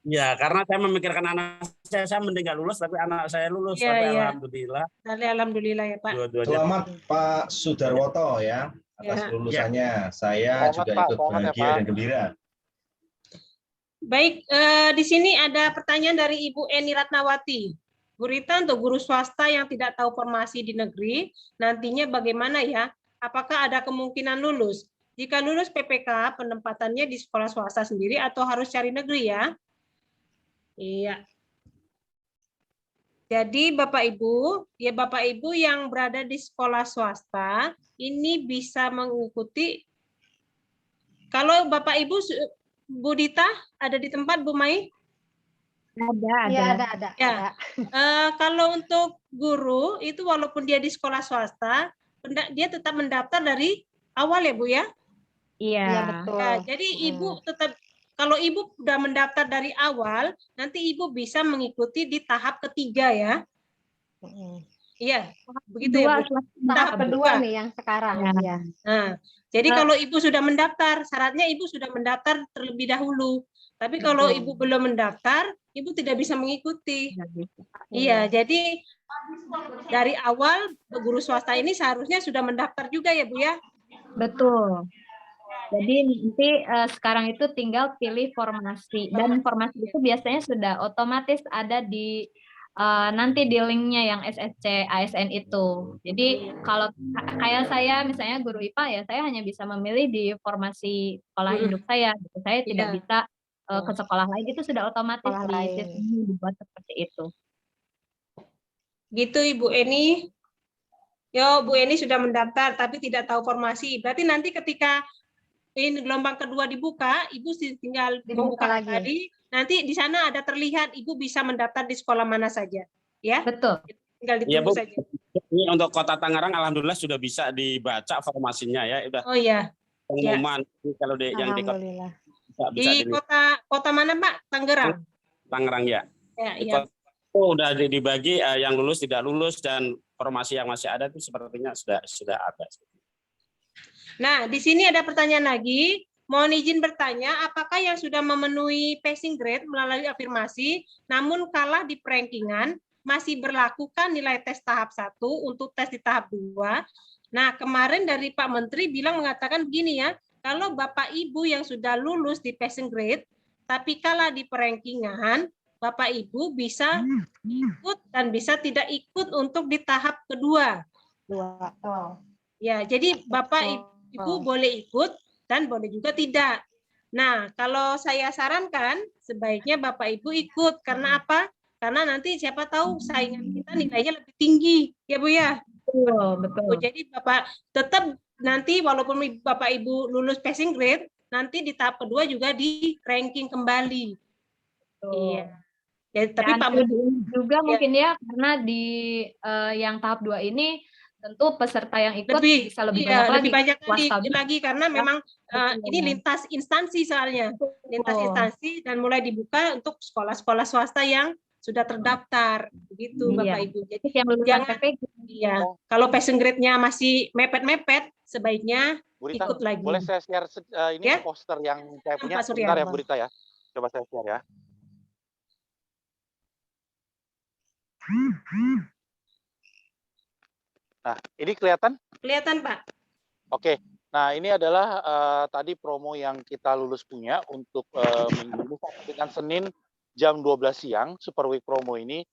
Ya, karena saya memikirkan anak saya mending nggak lulus, tapi anak saya lulus. Iya, Tapi iya. alhamdulillah. Alhamdulillah ya Pak. Dua-duanya. Selamat Pak Sudarwoto ya atas Ya. lulusannya. Saya Selamat, juga Pak. ikut Selamat ya, bahagia Pak. dan gembira. Baik, di sini ada pertanyaan dari Ibu Eni Ratnawati. Bu Rita, untuk guru swasta yang tidak tahu formasi di negeri, nantinya bagaimana ya? Apakah ada kemungkinan lulus? Jika lulus PPK, penempatannya di sekolah swasta sendiri atau harus cari negeri ya? Iya. Jadi Bapak Ibu yang berada di sekolah swasta, ini bisa mengikuti, kalau Bapak Ibu, Bu Dita ada di tempat, Bu Mai? Iya, ada. Ya. Kalau untuk guru itu walaupun dia di sekolah swasta, dia tetap mendaftar dari awal ya Bu ya? Iya, Iya. betul. Ya, jadi Ibu tetap, kalau Ibu sudah mendaftar dari awal, nanti Ibu bisa mengikuti di tahap ketiga ya. Iya, begitu ya Bu. Tahap kedua nih yang sekarang. Iya. Nah, jadi kalau Ibu sudah mendaftar, syaratnya Ibu sudah mendaftar terlebih dahulu. Tapi kalau Ibu belum mendaftar, Ibu tidak bisa mengikuti. Iya, jadi dari awal guru swasta ini seharusnya sudah mendaftar juga ya Bu ya? Betul. Jadi nanti sekarang itu tinggal pilih formasi, dan formasi itu biasanya sudah otomatis ada di nanti di linknya yang SSC ASN itu. Jadi kalau kayak saya misalnya guru IPA ya, saya hanya bisa memilih di formasi sekolah induk saya. Gitu. Saya tidak bisa ke sekolah lain, itu sudah otomatis di sistem dibuat seperti itu. Gitu Ibu Eni. Yo, Bu Eni sudah mendaftar tapi tidak tahu formasi. Berarti nanti ketika ini gelombang kedua dibuka, Ibu tinggal membuka lagi. Nanti di sana ada terlihat Ibu bisa mendaftar di sekolah mana saja, ya? Betul. Tinggal Iya, ditunggu Bu. saja. Ini untuk Kota Tangerang alhamdulillah sudah bisa dibaca formasinya ya. Udah Oh iya. pengumuman kalau yang di Alhamdulillah. bisa Di kota mana Pak? Tangerang. Tangerang ya. Ya, Di iya. kota itu udah dibagi yang lulus tidak lulus, dan formasi yang masih ada itu sepertinya sudah ada. Nah, di sini ada pertanyaan lagi. Mohon izin bertanya, apakah yang sudah memenuhi passing grade melalui afirmasi, namun kalah di perankingan, masih berlakukan nilai tes tahap 1 untuk tes di tahap 2? Nah, kemarin dari Pak Menteri mengatakan begini ya, kalau Bapak Ibu yang sudah lulus di passing grade, tapi kalah di perankingan, Bapak Ibu bisa ikut dan bisa tidak ikut untuk di tahap kedua. Ya, jadi Bapak Ibu boleh ikut dan boleh juga tidak. Nah, kalau saya sarankan sebaiknya Bapak Ibu ikut. Karena apa? Karena nanti siapa tahu saingan kita nilainya lebih tinggi, ya Bu ya. Betul. Jadi Bapak tetap nanti walaupun Bapak Ibu lulus passing grade, nanti di tahap kedua juga di ranking kembali. Iya. Jadi, tapi Pak juga mungkin ya, karena di yang tahap 2 ini tentu peserta yang ikut bisa lebih banyak lagi karena memang ini lintas instansi soalnya. Lintas instansi dan mulai dibuka untuk sekolah-sekolah swasta yang sudah terdaftar, begitu Bapak Ibu. Jadi jangan, ya, kalau passing grade-nya masih mepet-mepet, sebaiknya Bu Rita, ikut lagi. boleh saya share ini ya? Poster yang saya punya? Sebentar ya Bu Rita ya. Coba saya share ya. Nah, ini kelihatan? Kelihatan Pak. Oke. Nah, ini adalah tadi promo yang kita lulus punya untuk minggu ini sampai dengan Senin jam 12 siang, Super Week promo ini,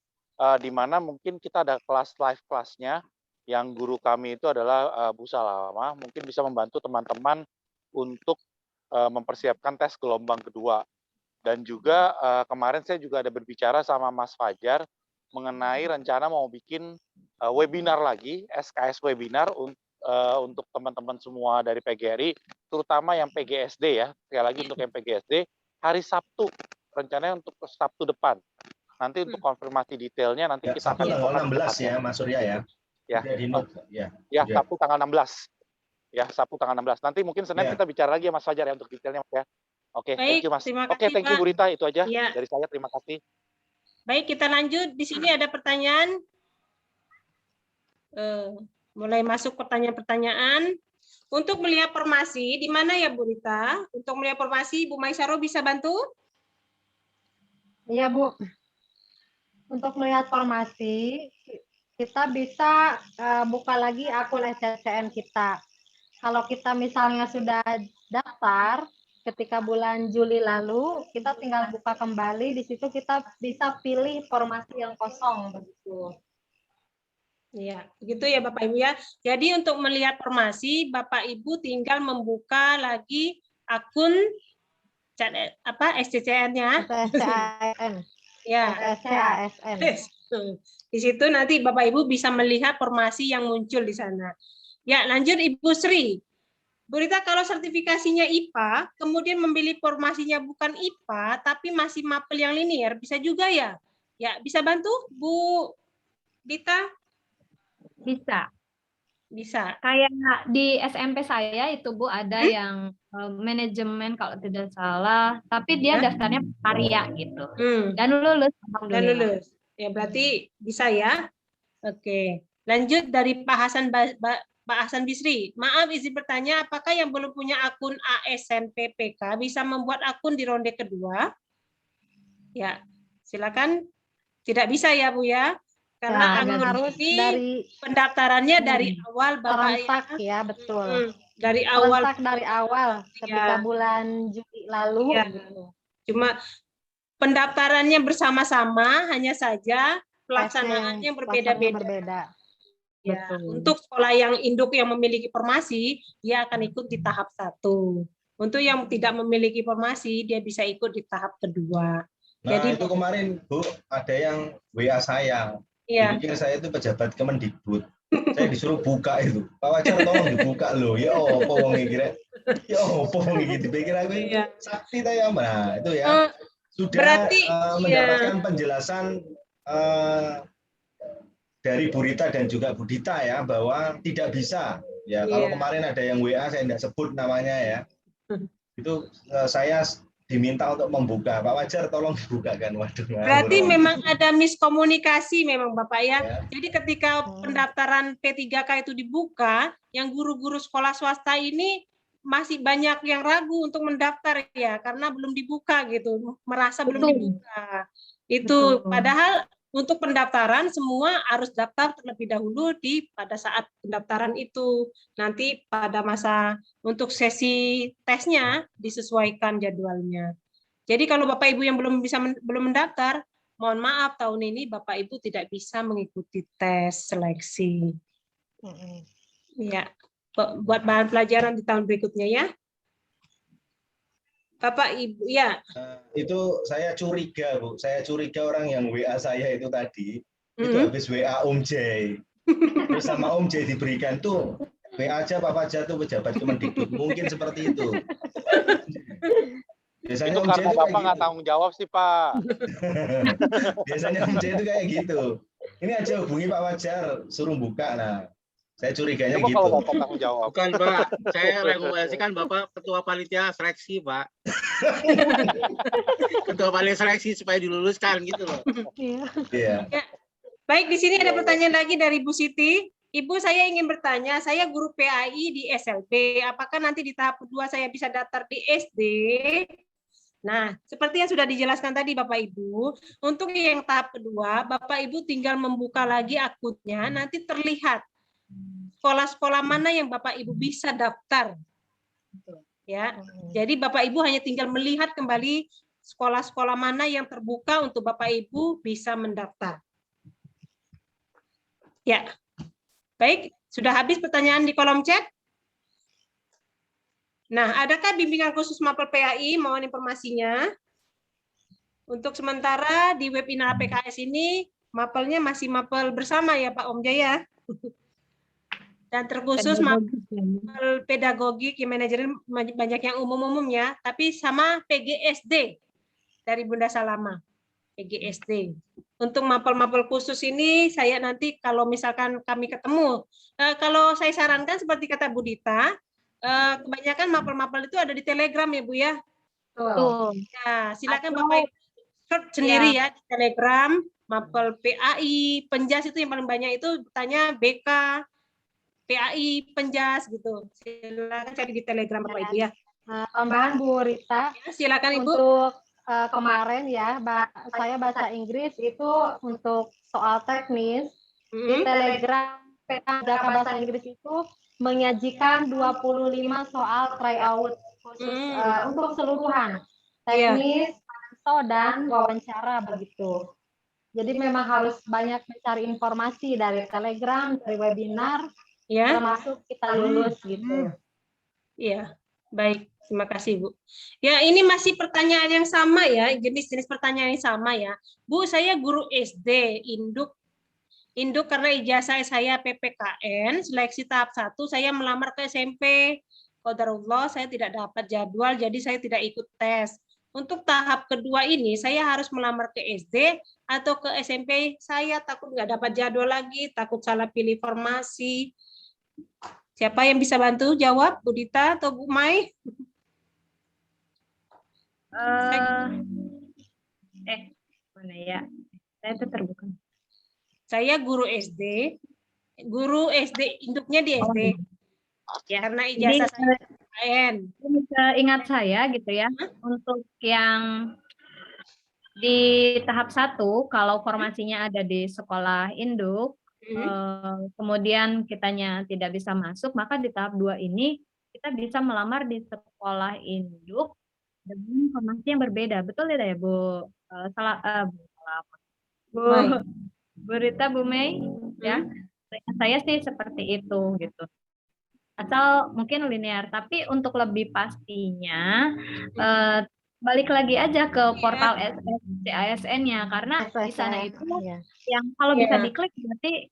di mana mungkin kita ada kelas live kelasnya, yang guru kami itu adalah Bu Salama, mungkin bisa membantu teman-teman untuk mempersiapkan tes gelombang kedua. Dan juga kemarin saya juga ada berbicara sama Mas Fajar mengenai rencana mau bikin webinar lagi, SKS webinar untuk teman-teman semua dari PGRI, terutama yang PGSD ya, sekali lagi untuk yang PGSD, hari Sabtu, rencananya untuk Sabtu depan. Nanti untuk konfirmasi detailnya nanti kita Sabtu tanggal 16 ya, Mas Surya ya. Ya, Sabtu tanggal 16. Ya, Sabtu tanggal 16. Nanti mungkin Senin kita bicara lagi ya Mas Fajar ya untuk detailnya Mas ya. Oke, thank you Mas. Oke, thank you Bu Rita, itu aja dari saya, terima kasih. Baik, kita lanjut. Di sini ada pertanyaan. Mulai masuk pertanyaan-pertanyaan. Untuk melihat formasi, di mana ya Bu Rita? Untuk melihat formasi, Bu Maisaro bisa bantu? Iya, Bu. Untuk melihat formasi, kita bisa buka lagi akun SCCN kita. Kalau kita misalnya sudah daftar ketika bulan Juli lalu, kita tinggal buka kembali. Di situ kita bisa pilih formasi yang kosong. Begitu. Ya, begitu ya Bapak Ibu ya. Jadi untuk melihat formasi, Bapak Ibu tinggal membuka lagi akun SCCN-nya. SCCN. Ya, SCASN. Di situ nanti Bapak Ibu bisa melihat formasi yang muncul di sana. Ya, lanjut Ibu Sri. Bu Rita, kalau sertifikasinya IPA, kemudian memilih formasinya bukan IPA, tapi masih mapel yang linear, bisa juga ya? Ya, bisa bantu Bu Rita? Bisa. Bisa. Kayak di SMP saya itu Bu ada yang manajemen kalau tidak salah, tapi dia daftarnya karya gitu. Dan lulus. Dan lulus. Ya berarti bisa ya. Oke. Lanjut dari Pak Hasan Bisri. Maaf izin bertanya, apakah yang belum punya akun ASN PPK bisa membuat akun di ronde kedua? Ya, silakan. Tidak bisa ya Bu ya. Karena harus dari pendaftarannya dari awal Bapak ya, betul. Dari awal ketika bulan Juli lalu. Ya. Cuma pendaftarannya bersama-sama, hanya saja pelaksanaannya berbeda-beda. Ya, untuk sekolah yang induk yang memiliki formasi, dia akan ikut di tahap 1. Untuk yang tidak memiliki formasi, dia bisa ikut di tahap kedua. Nah, jadi itu kemarin Bu, ada yang WA saya. Iya. Dipikir saya itu pejabat Kemendikbud. Saya disuruh buka itu. Pak Wajar tolong dibuka loh. Ya opo wong iki kira. Ya opo wong iki dipikir aku sakti ta ya. Nah, itu ya. Sudah berarti, mendapatkan penjelasan dari Bu Rita dan juga Bu Dita ya bahwa tidak bisa. Ya, kalau kemarin ada yang WA saya tidak sebut namanya ya. Itu saya diminta untuk membuka. Pak Wajar tolong dibukakan. Waduh. Berarti memang ada miskomunikasi memang Bapak ya. Jadi ketika pendaftaran P3K itu dibuka, yang guru-guru sekolah swasta ini masih banyak yang ragu untuk mendaftar ya karena belum dibuka gitu, merasa belum dibuka. Itu padahal untuk pendaftaran semua harus daftar terlebih dahulu pada saat pendaftaran itu. Nanti pada masa untuk sesi tesnya disesuaikan jadwalnya. Jadi kalau Bapak Ibu yang belum mendaftar, mohon maaf tahun ini Bapak Ibu tidak bisa mengikuti tes seleksi. Ya, buat bahan pelajaran di tahun berikutnya ya. Bapak Ibu, ya. Itu saya curiga, Bu. Saya curiga orang yang WA saya itu tadi, itu habis WA Om Jai. Terus sama Om Jai diberikan tuh, WA aja Pak Fajar tuh pejabat Kemendikbud. Mungkin seperti itu. Biasanya itu Om Jai karena itu Bapak kayak nggak gitu. tanggung jawab sih, Pak. Biasanya Om Jai itu kayak gitu. Ini aja hubungi Pak Fajar, suruh buka. Nah, saya curiganya Coba gitu. kalau Bapak tanggung jawab. Bukan Pak, saya rekomendasikan Bapak ketua panitia seleksi Pak. Ketua panitia seleksi supaya diluluskan gitu loh. Iya. Ya. Baik, di sini ada pertanyaan lagi dari Bu Siti. Ibu, saya ingin bertanya, saya guru PAI di SLB, apakah nanti di tahap kedua saya bisa daftar di SD? Nah, seperti yang sudah dijelaskan tadi Bapak Ibu, untuk yang tahap kedua, Bapak Ibu tinggal membuka lagi akunnya, nanti terlihat sekolah-sekolah mana yang Bapak Ibu bisa daftar. Ya, jadi Bapak Ibu hanya tinggal melihat kembali sekolah-sekolah mana yang terbuka untuk Bapak Ibu bisa mendaftar. Ya, baik, sudah habis pertanyaan di kolom chat? Nah, adakah bimbingan khusus mapel PAI? Mohon informasinya. Untuk sementara di webinar PKS ini, mapelnya masih mapel bersama ya Pak Om Jaya. Dan terkhusus mapel pedagogik yang manajemen banyak yang umum-umum ya, tapi sama PGSD dari Bunda Salama. PGSD. Untuk mapel-mapel khusus ini, saya nanti kalau misalkan kami ketemu, kalau saya sarankan seperti kata Bu Dita, kebanyakan mapel-mapel itu ada di Telegram ya Bu ya. Betul. Ya, silakan Bapak Ibu search sendiri ya di Telegram, Mapel PAI, Penjas itu yang paling banyak itu tanya BK, PAI, Penjas gitu. Silakan cari di Telegram Bapak Ibu ya. Tambahan Bu Rita, Ya, silakan Ibu. untuk kemarin ya, saya bahasa Inggris itu untuk soal teknis di Telegram PTK bahasa Inggris itu menyajikan 25 soal tryout khusus untuk keseluruhan teknis, dan wawancara begitu. Jadi memang harus banyak mencari informasi dari Telegram, dari webinar, termasuk kita lulus gitu. Iya, baik. Terima kasih, Bu. Ya, ini masih pertanyaan yang sama ya, jenis-jenis pertanyaan yang sama ya. Bu, saya guru SD, induk karena ijazah saya PPKN, seleksi tahap 1, saya melamar ke SMP. Qadarullah, saya tidak dapat jadwal, jadi saya tidak ikut tes. Untuk tahap kedua ini, saya harus melamar ke SD atau ke SMP. Saya takut nggak dapat jadwal lagi, takut salah pilih formasi. Siapa yang bisa bantu jawab, Bu Dita atau Bu Mai? Mana ya? Saya itu terbuka. Saya guru SD, induknya di SD. Karena ijazah saya PPKN. Ingat saya gitu ya, untuk yang di tahap 1, kalau formasinya ada di sekolah induk, kemudian kitanya tidak bisa masuk, maka di tahap 2 ini kita bisa melamar di sekolah induk dengan formasi yang berbeda. Betul tidak ya, Bu? Bu Rita, Bu Mei, ya. Saya sih seperti itu gitu. Asal mungkin linear, tapi untuk lebih pastinya balik lagi aja ke portal CASN-nya, karena di sana itu yang kalau bisa diklik berarti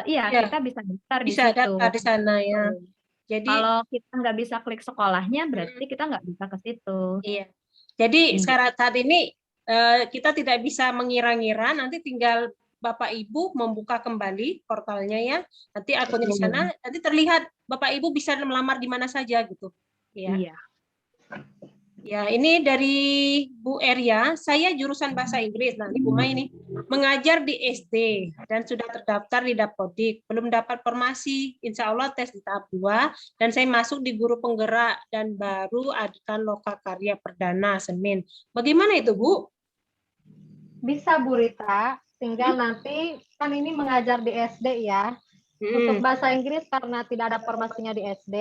kita bisa daftar di situ. Daftar di sana ya. Jadi kalau kita nggak bisa klik sekolahnya, berarti kita nggak bisa ke situ. Iya. Jadi sekarang saat ini kita tidak bisa mengira-ngira, nanti tinggal Bapak Ibu membuka kembali portalnya ya. Nanti akunnya di sana, nanti terlihat Bapak Ibu bisa melamar di mana saja gitu. Iya. Ya, ini dari Bu Eria, saya jurusan bahasa Inggris. Nah, ini Bu Mai ini mengajar di SD dan sudah terdaftar di Dapodik. Belum dapat formasi, insya Allah tes di tahap 2, dan saya masuk di guru penggerak dan baru adukan lokakarya perdana Senin. Bagaimana itu, Bu? Bisa, Bu Rita. Tinggal nanti, kan ini mengajar di SD ya. Untuk bahasa Inggris karena tidak ada formasinya di SD,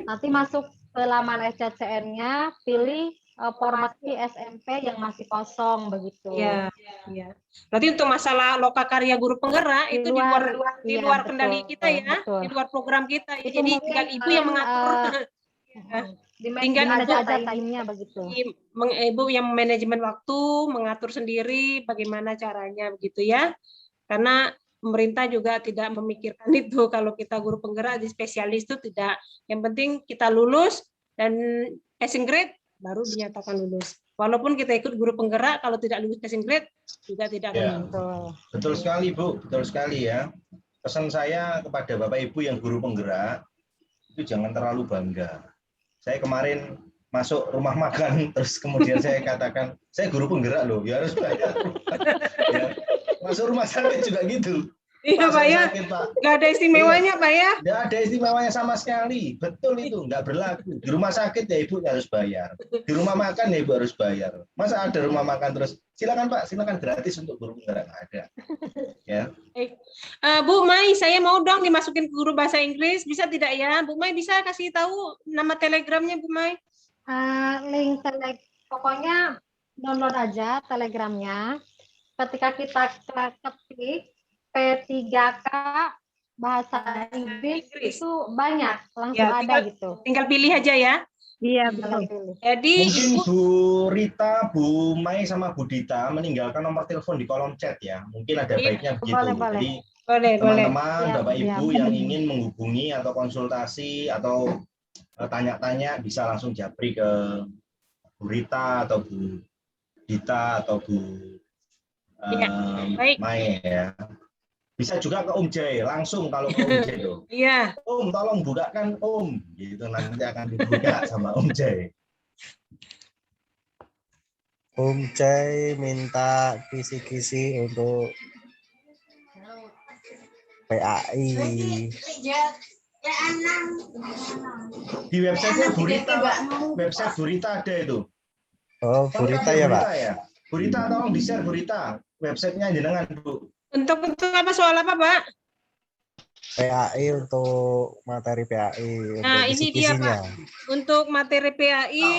nanti masuk ke laman SCCN-nya, pilih formasi SMP yang masih kosong begitu. Iya. Berarti untuk masalah lokakarya guru penggerak itu di luar kendali kita ya, betul. Di luar program kita. Ya. Jadi tinggal Ibu yang mengatur. Tinggal timnya begitu. Ibu yang manajemen waktu, mengatur sendiri bagaimana caranya begitu ya. Karena pemerintah juga tidak memikirkan itu, kalau kita guru penggerak di spesialis itu tidak. Yang penting kita lulus dan passing grade baru dinyatakan lulus. Walaupun kita ikut guru penggerak, kalau tidak lulus passing grade juga tidak akan lulus. Betul sekali Bu, betul sekali ya. Pesan saya kepada Bapak Ibu yang guru penggerak itu jangan terlalu bangga. Saya kemarin masuk rumah makan, terus kemudian saya katakan saya guru penggerak loh, ya harus bayar. Ya. Masuk rumah sakit juga gitu. Iya Pak ya, nggak ada istimewanya Pak ya? Nggak ada istimewanya sama sekali, betul itu, nggak berlaku. Di rumah sakit ya Ibu harus bayar, di rumah makan ya Ibu harus bayar. Masa ada rumah makan terus, silakan Pak, silakan gratis untuk guru penggerak, nggak ada. Ya. Bu Mai, saya mau dong dimasukin ke guru bahasa Inggris, bisa tidak ya? Bu Mai bisa kasih tahu nama telegramnya Bu Mai? Link pokoknya download aja telegramnya. Ketika kita ketik P3K bahasa Inggris itu banyak, langsung ya, ada gitu. Tinggal pilih aja ya. Iya, betul. Jadi mungkin Bu Rita, Bu Mai sama Bu Dita meninggalkan nomor telepon di kolom chat ya. Mungkin ada baiknya begitu. Jadi teman-teman, Bapak Ibu yang ingin menghubungi atau konsultasi atau tanya-tanya bisa langsung japri ke Bu Rita atau Bu Dita atau Bu Mai ya. Bisa juga ke Om Jai, langsung kalau ke Om Jai tuh. Iya. Om, tolong bukakan Om. Gitu nanti akan dibuka sama Om Jai. Jai minta kisi-kisi untuk PAI. Di websitenya Burita, Pak. Website Burita ada itu. Oh, Burita ya, Pak? Ya? Burita, tolong di-share Burita. Websitenya jenengan, Bu. Untuk apa soal apa, Pak? PAI untuk materi PAI. Nah, untuk ini dia, kisi-kisinya. Pak. Untuk materi PAI,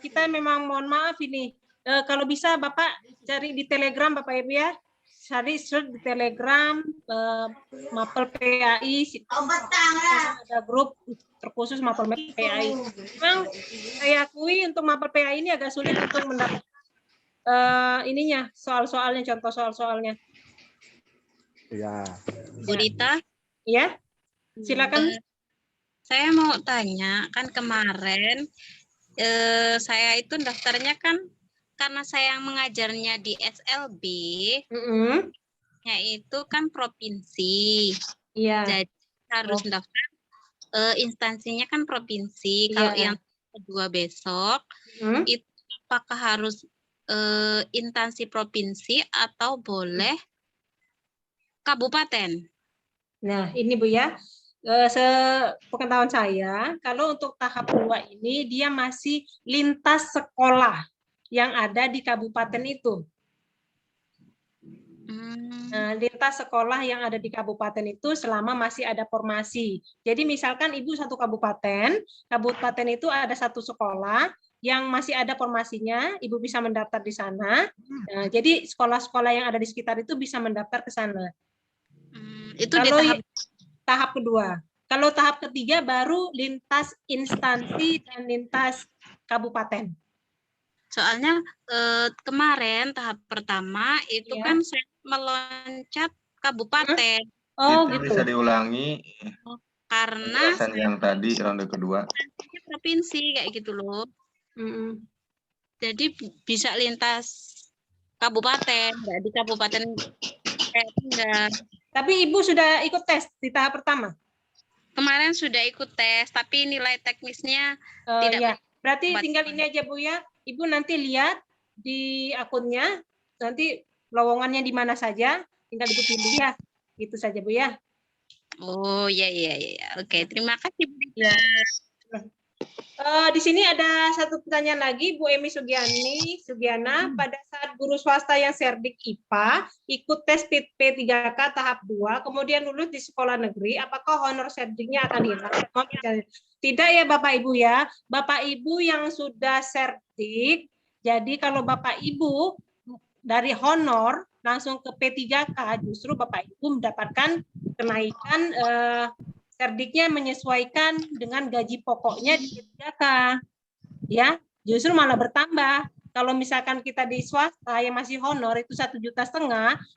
kita memang mohon maaf ini. Kalau bisa Bapak cari di Telegram, Bapak Ibu ya. Cari search di Telegram, Mapel PAI. Ada grup terkhusus Mapel PAI. Memang saya akui untuk Mapel PAI ini agak sulit untuk mendapat ininya, soal-soalnya, contoh soal-soalnya. Ya. Bu Rita, Ya, silakan. saya mau tanya, kan kemarin saya itu daftarnya kan karena saya mengajarnya di SLB, yaitu kan provinsi. Iya. Jadi harus daftar instansinya kan provinsi. Kalau yang kedua besok, itu apakah harus instansi provinsi atau boleh kabupaten? Nah, ini Bu ya, sepengetahuan saya, kalau untuk tahap 2 ini dia masih lintas sekolah yang ada di kabupaten itu. Nah, lintas sekolah yang ada di kabupaten itu selama masih ada formasi. Jadi misalkan Ibu satu kabupaten itu ada satu sekolah yang masih ada formasinya, Ibu bisa mendaftar di sana. Nah, jadi sekolah-sekolah yang ada di sekitar itu bisa mendaftar ke sana. Itu kalau di tahap kedua. Kalau tahap ketiga baru lintas instansi dan lintas kabupaten. Soalnya kemarin tahap pertama itu kan saya meloncat kabupaten. Oh, gitu. Bisa diulangi. Karena yang tadi ronde kedua. Provinsi kayak gitu loh. Jadi bisa lintas kabupaten, nggak di kabupaten kayak enggak. Tapi Ibu sudah ikut tes di tahap pertama? Kemarin sudah ikut tes, tapi nilai teknisnya tidak. Ya. Berarti tinggal ini aja Bu ya. Ibu nanti lihat di akunnya, nanti lowongannya di mana saja, tinggal Ibu pilih ya. Itu saja Bu ya. Oh ya. Oke, terima kasih Bu. Ya. Di sini ada satu pertanyaan lagi, Bu Emi Sugiana. Pada saat guru swasta yang serdik IPA ikut tes P3K tahap 2, kemudian lulus di sekolah negeri, apakah honor serdiknya akan hilang? Tidak ya Bapak Ibu ya. Bapak Ibu yang sudah serdik, jadi kalau Bapak Ibu dari honor langsung ke P3K, justru Bapak Ibu mendapatkan kenaikan serdiknya menyesuaikan dengan gaji pokoknya di P3K, ya, justru malah bertambah. Kalau misalkan kita di swasta yang masih honor itu 1,5 juta,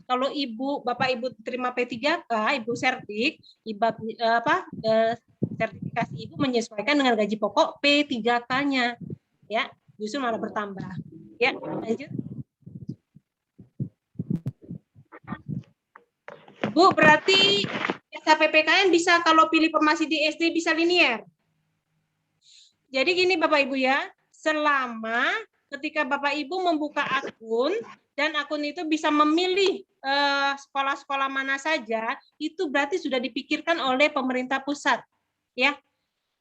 kalau Bapak Ibu terima P3K, Ibu serdik, sertifikasi Ibu menyesuaikan dengan gaji pokok P3K-nya, ya, justru malah bertambah. Ya, lanjut. Bu, berarti SHPPKN bisa kalau pilih formasi di SD bisa linier. Jadi gini Bapak Ibu ya, selama ketika Bapak Ibu membuka akun dan akun itu bisa memilih sekolah-sekolah mana saja, itu berarti sudah dipikirkan oleh pemerintah pusat. Ya.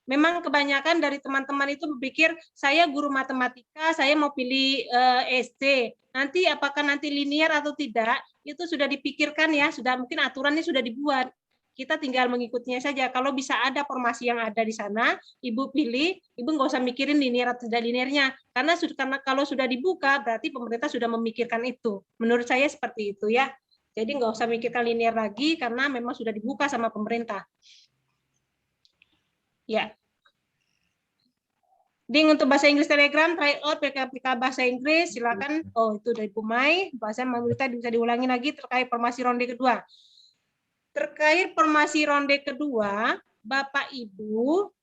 Memang kebanyakan dari teman-teman itu berpikir, saya guru matematika, saya mau pilih SD. Nanti apakah nanti linier atau tidak, itu sudah dipikirkan ya, sudah mungkin aturannya sudah dibuat. Kita tinggal mengikutinya saja. Kalau bisa ada formasi yang ada di sana, Ibu pilih, Ibu nggak usah mikirin linier atau tidak liniernya. Karena kalau sudah dibuka, berarti pemerintah sudah memikirkan itu. Menurut saya seperti itu ya. Jadi nggak usah mikirkan linier lagi, karena memang sudah dibuka sama pemerintah. Ya. Ding untuk bahasa Inggris Telegram, try out PKPK bahasa Inggris, silakan. Oh, itu dari Bu Mai, bahasa Mamita bisa diulangi lagi terkait formasi ronde kedua. Terkait formasi ronde kedua, Bapak Ibu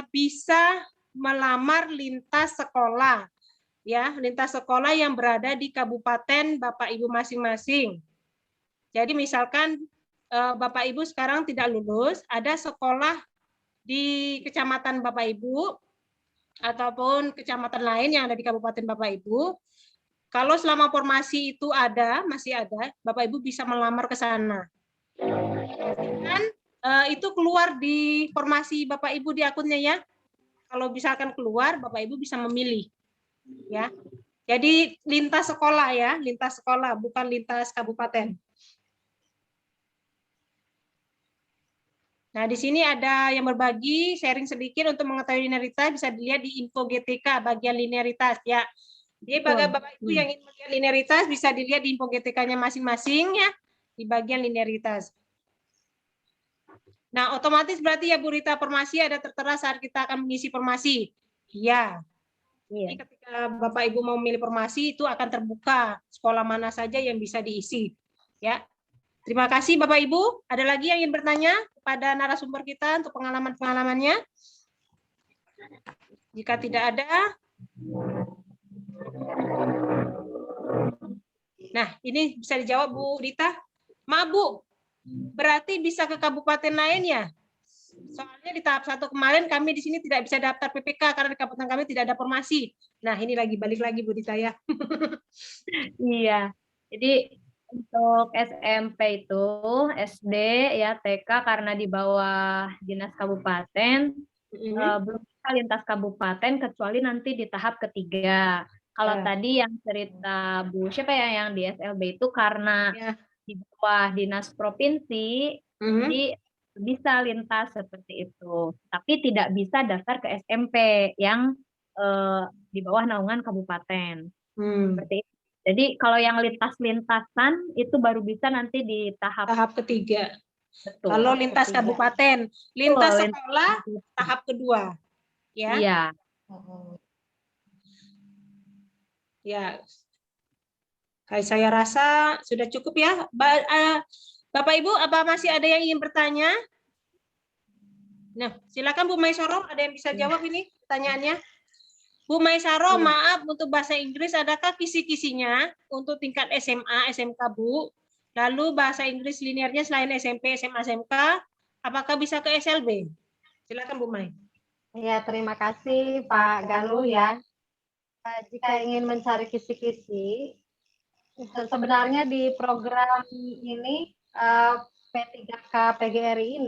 bisa melamar lintas sekolah, ya, lintas sekolah yang berada di kabupaten Bapak Ibu masing-masing. Jadi misalkan Bapak Ibu sekarang tidak lulus, ada sekolah di kecamatan Bapak Ibu ataupun kecamatan lain yang ada di kabupaten Bapak Ibu, kalau selama formasi itu masih ada, Bapak Ibu bisa melamar ke sana. Dan itu keluar di formasi Bapak Ibu di akunnya ya. Kalau misalkan keluar, Bapak Ibu bisa memilih. Ya. Jadi lintas sekolah ya, lintas sekolah, bukan lintas kabupaten. Nah, di sini ada yang berbagi, sharing sedikit untuk mengetahui linearitas, bisa dilihat di info GTK bagian linearitas ya. Jadi bagi Bapak Ibu yang ingin melihat linearitas bisa dilihat di info GTK-nya masing-masing ya, di bagian linearitas. Nah, otomatis berarti ya Bu Rita, formasi ada tertera saat kita akan mengisi formasi. Iya. Jadi ketika Bapak Ibu mau memilih formasi itu akan terbuka sekolah mana saja yang bisa diisi. Ya. Terima kasih Bapak Ibu. Ada lagi yang ingin bertanya kepada narasumber kita untuk pengalaman-pengalamannya? Jika tidak ada, nah ini bisa dijawab Bu Rita. Maaf Bu, berarti bisa ke kabupaten lain ya? Soalnya di tahap 1 kemarin kami di sini tidak bisa daftar PPK karena di kabupaten kami tidak ada formasi. Nah ini balik lagi Bu Rita ya. Iya, jadi untuk SMP itu SD ya TK karena di bawah dinas kabupaten belum bisa lintas kabupaten kecuali nanti di tahap ketiga. Kalau tadi yang cerita Bu siapa ya yang di SLB itu karena di bawah dinas provinsi jadi bisa lintas seperti itu. Tapi tidak bisa daftar ke SMP yang di bawah naungan kabupaten. Seperti itu. Jadi kalau yang lintas-lintasan itu baru bisa nanti di tahap ketiga. Betul. Kalau lintas kabupaten, lintas sekolah tahap kedua. Ya. Iya. Ya. Kayak saya rasa sudah cukup ya. Bapak Ibu, apa masih ada yang ingin bertanya? Nah, silakan Bu Maisaro, ada yang bisa jawab ini pertanyaannya? Bu Maisaro, maaf untuk bahasa Inggris, adakah kisi-kisinya untuk tingkat SMA, SMK Bu? Lalu bahasa Inggris linearnya selain SMP, SMA, SMK, apakah bisa ke SLB? Silakan Bu Mai. Ya, terima kasih Pak Galuh ya. Jika ingin mencari kisi-kisi, sebenarnya di program ini P3K PGRI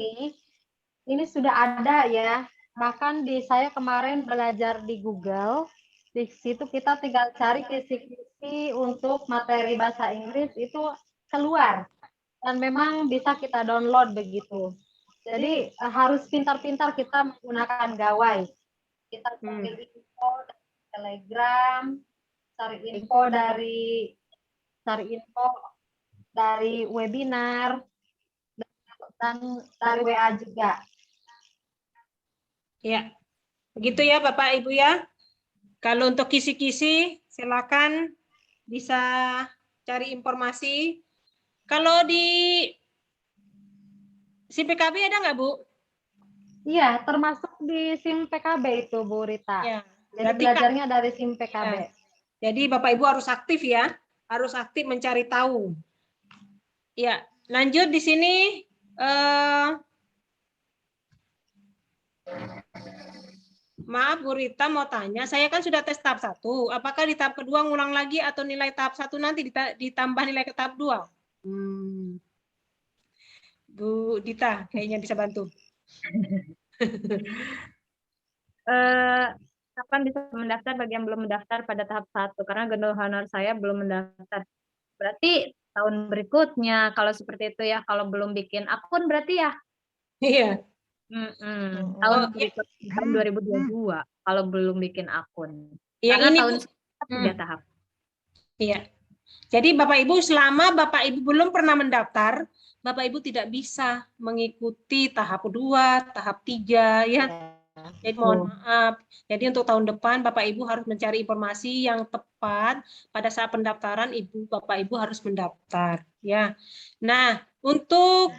ini sudah ada ya. Bahkan saya kemarin belajar di Google, di situ kita tinggal cari kisi-kisi untuk materi bahasa Inggris itu keluar. Dan memang bisa kita download begitu. Jadi harus pintar-pintar kita menggunakan gawai. Kita cari info dari Telegram, cari info dari webinar, dan dari WA juga. Ya, begitu ya Bapak Ibu ya. Kalau untuk kisi-kisi, silakan bisa cari informasi. Kalau di SIM PKB ada nggak Bu? Iya, termasuk di SIM PKB itu Bu Rita. Ya, jadi belajarnya dari SIM PKB. Ya. Jadi Bapak Ibu harus aktif ya, harus aktif mencari tahu. Ya, lanjut di sini. Maaf Bu Rita mau tanya, saya kan sudah tes tahap 1, apakah di tahap kedua ngulang lagi atau nilai tahap 1 nanti ditambah nilai ke tahap 2? Bu Dita kayaknya bisa bantu. Kapan bisa mendaftar bagi yang belum mendaftar pada tahap 1? Karena gundul honor saya belum mendaftar. Berarti tahun berikutnya kalau seperti itu ya, kalau belum bikin akun berarti ya? Iya. Tahun 2022 kalau belum bikin akun. Yang karena ini tahun Bu, tahap. Iya. Jadi Bapak Ibu selama Bapak Ibu belum pernah mendaftar, Bapak Ibu tidak bisa mengikuti tahap kedua, tahap 3 ya. Jadi mohon maaf. Jadi untuk tahun depan Bapak Ibu harus mencari informasi yang tepat pada saat pendaftaran Bapak Ibu harus mendaftar ya. Nah, untuk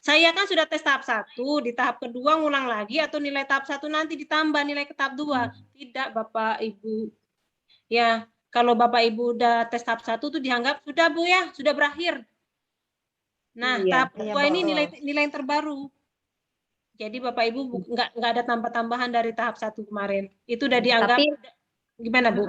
saya kan sudah tes tahap 1, di tahap kedua ngulang lagi atau nilai tahap 1 nanti ditambah nilai ke tahap 2. Tidak Bapak Ibu. Ya, kalau Bapak Ibu udah tes tahap 1 itu dianggap sudah Bu ya, sudah berakhir. Nah, tahap kedua ini nilai yang terbaru. Jadi Bapak Ibu nggak ada tambah-tambahan dari tahap 1 kemarin. Itu udah dianggap gimana Bu?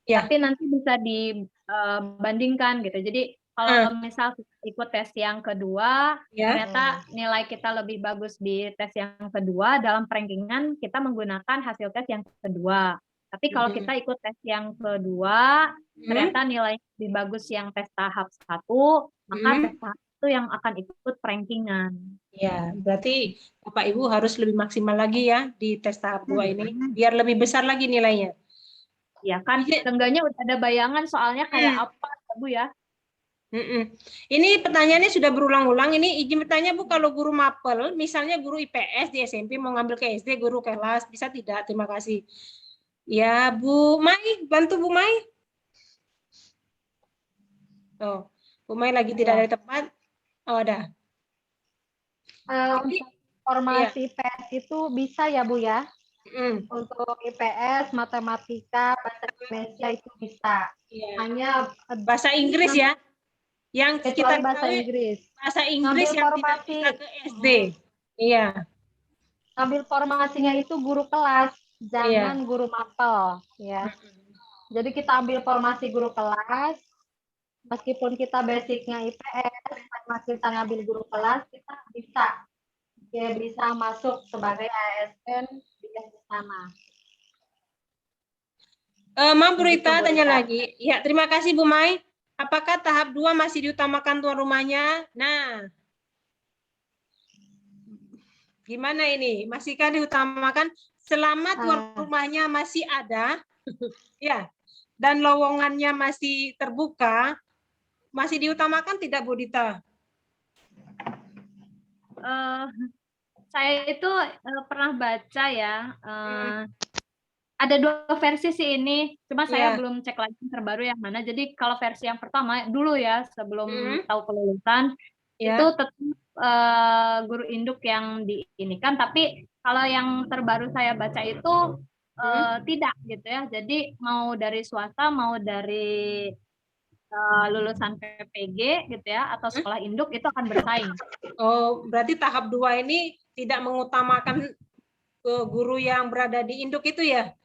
Ya. Tapi nanti bisa dibandingkan gitu. Jadi kalau misal kita ikut tes yang kedua, ternyata nilai kita lebih bagus di tes yang kedua, dalam rankingan kita menggunakan hasil tes yang kedua. Tapi kalau kita ikut tes yang kedua, ternyata nilai lebih bagus yang tes tahap 1, maka tes tahap itu yang akan ikut rankingan. Ya, berarti Bapak Ibu harus lebih maksimal lagi ya di tes tahap 2 ini, biar lebih besar lagi nilainya. Ya kan, seenggaknya udah ada bayangan soalnya kayak apa, Bu ya. Ini pertanyaannya sudah berulang-ulang. Ini izin bertanya Bu, kalau guru mapel, misalnya guru IPS di SMP mau ngambil ke SD, guru kelas, bisa tidak? Terima kasih. Ya, Bu Mai, bantu Bu Mai. Oh, Bu Mai lagi tidak ada di tempat. Oh, ada. Formasi IPS itu bisa ya Bu ya? Untuk IPS, matematika, bahasa Indonesia itu bisa. Hanya bahasa Inggris ya. Yang kita bahasa tahu Inggris. Bahasa Inggris yang tidak bisa ke SD. Iya. Ambil formasinya itu guru kelas, jangan guru mapel ya. Jadi kita ambil formasi guru kelas, meskipun kita basicnya IPS, masih kita ngambil guru kelas, kita bisa masuk sebagai ASN di sana. Bu Rita tanya lagi. Ya, terima kasih Bu Mai. Apakah tahap 2 masih diutamakan tuan rumahnya? Nah, gimana ini? Masihkah diutamakan selama tuan rumahnya masih ada, ya, dan lowongannya masih terbuka, masih diutamakan tidak Bu Rita? Saya itu pernah baca ya, ada 2 versi sih ini, cuma saya belum cek lagi yang terbaru yang mana. Jadi kalau versi yang pertama dulu ya, sebelum tahu kelulusan, itu tetap guru induk yang diinikan, tapi kalau yang terbaru saya baca itu tidak gitu ya. Jadi mau dari swasta, mau dari lulusan PPG gitu ya, atau sekolah induk itu akan bersaing. Oh, berarti tahap 2 ini tidak mengutamakan guru yang berada di induk itu ya?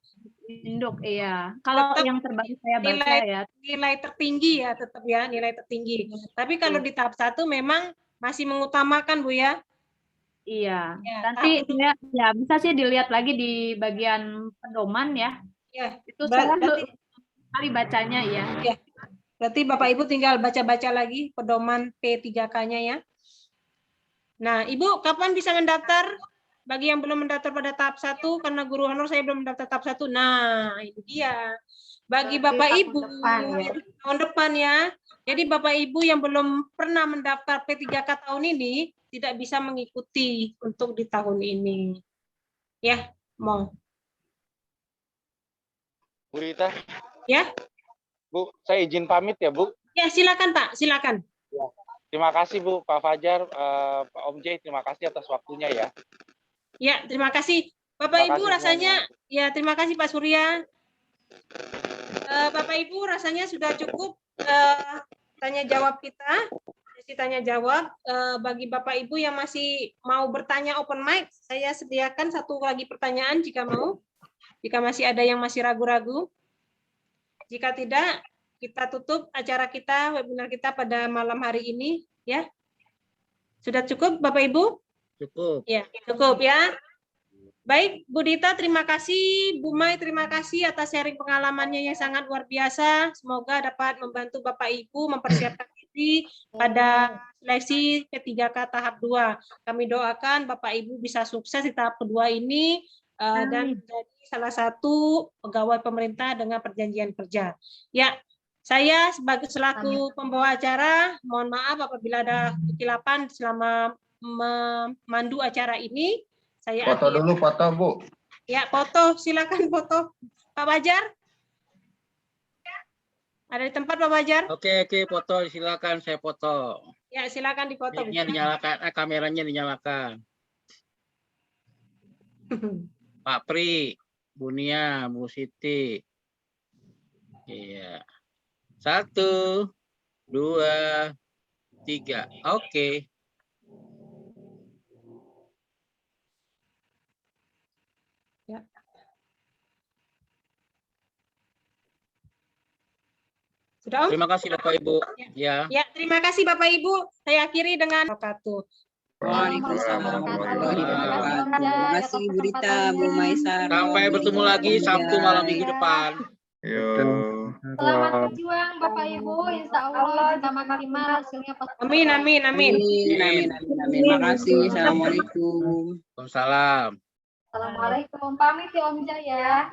Induk, iya. Kalau yang terbaru saya baca nilai tertinggi ya, tetap ya, nilai tertinggi. Tapi kalau di tahap 1 memang masih mengutamakan Bu ya? Iya. Nanti ya bisa sih dilihat lagi di bagian pedoman ya. Ya. Itu saya kali bacanya ya. Ya. Berarti Bapak Ibu tinggal baca-baca lagi pedoman P3K-nya ya. Nah, Ibu kapan bisa mendaftar? Bagi yang belum mendaftar pada tahap 1, karena guru honor saya belum mendaftar tahap 1. Nah, ini dia. Bagi Bapak Ibu tahun depan ya. Jadi Bapak Ibu yang belum pernah mendaftar P3K tahun ini tidak bisa mengikuti untuk di tahun ini. Ya, mau. Bu Rita. Ya. Bu, saya izin pamit ya, Bu. Ya, silakan Pak, silakan. Ya. Terima kasih Bu, Pak Fajar, Pak Om J, terima kasih atas waktunya ya. Ya, terima kasih. Bapak Ibu rasanya, ya terima kasih Pak Surya. Bapak Ibu rasanya sudah cukup tanya jawab kita. Sesi tanya jawab. Bagi Bapak Ibu yang masih mau bertanya open mic, saya sediakan satu lagi pertanyaan jika mau. Jika masih ada yang masih ragu-ragu. Jika tidak, kita tutup acara kita, webinar kita pada malam hari ini. Ya, sudah cukup Bapak Ibu? Cukup. Ya, cukup ya. Baik, Bu Dita, terima kasih. Bu Mai, terima kasih atas sharing pengalamannya yang sangat luar biasa. Semoga dapat membantu Bapak Ibu mempersiapkan diri pada seleksi P3K tahap 2. Kami doakan Bapak Ibu bisa sukses di tahap kedua ini dan menjadi salah satu pegawai pemerintah dengan perjanjian kerja. Ya, saya sebagai selaku pembawa acara, mohon maaf apabila ada kesilapan selama memandu acara ini. Saya foto dulu, foto Bu. Ya, foto, silakan foto. Pak Bajar? Ada di tempat Pak Bajar? Oke, foto silakan saya foto. Ya, silakan difoto. Dinyalakan, kameranya dinyalakan. Pak Pri, Bunia, Bu Siti. Iya. 1, 2, 3. Oke. Ya. Sudah, Om? Terima kasih Bapak Ibu. Ya. Ya, terima kasih Bapak Ibu. Saya akhiri dengan wabarakatuh. Waalaikumsalam warahmatullahi wabarakatuh. Terima kasih Bu Rita, Bu Maisar. Sampai bertemu lagi Sabtu malam minggu depan. Selamat berjuang Bapak Ibu, insya Allah kita maksimal hasilnya pasti. Amin, amin, amin. Amin. Terima kasih. Assalamualaikum. Waalaikumsalam. Assalamualaikum, pamit ya Om Jaya.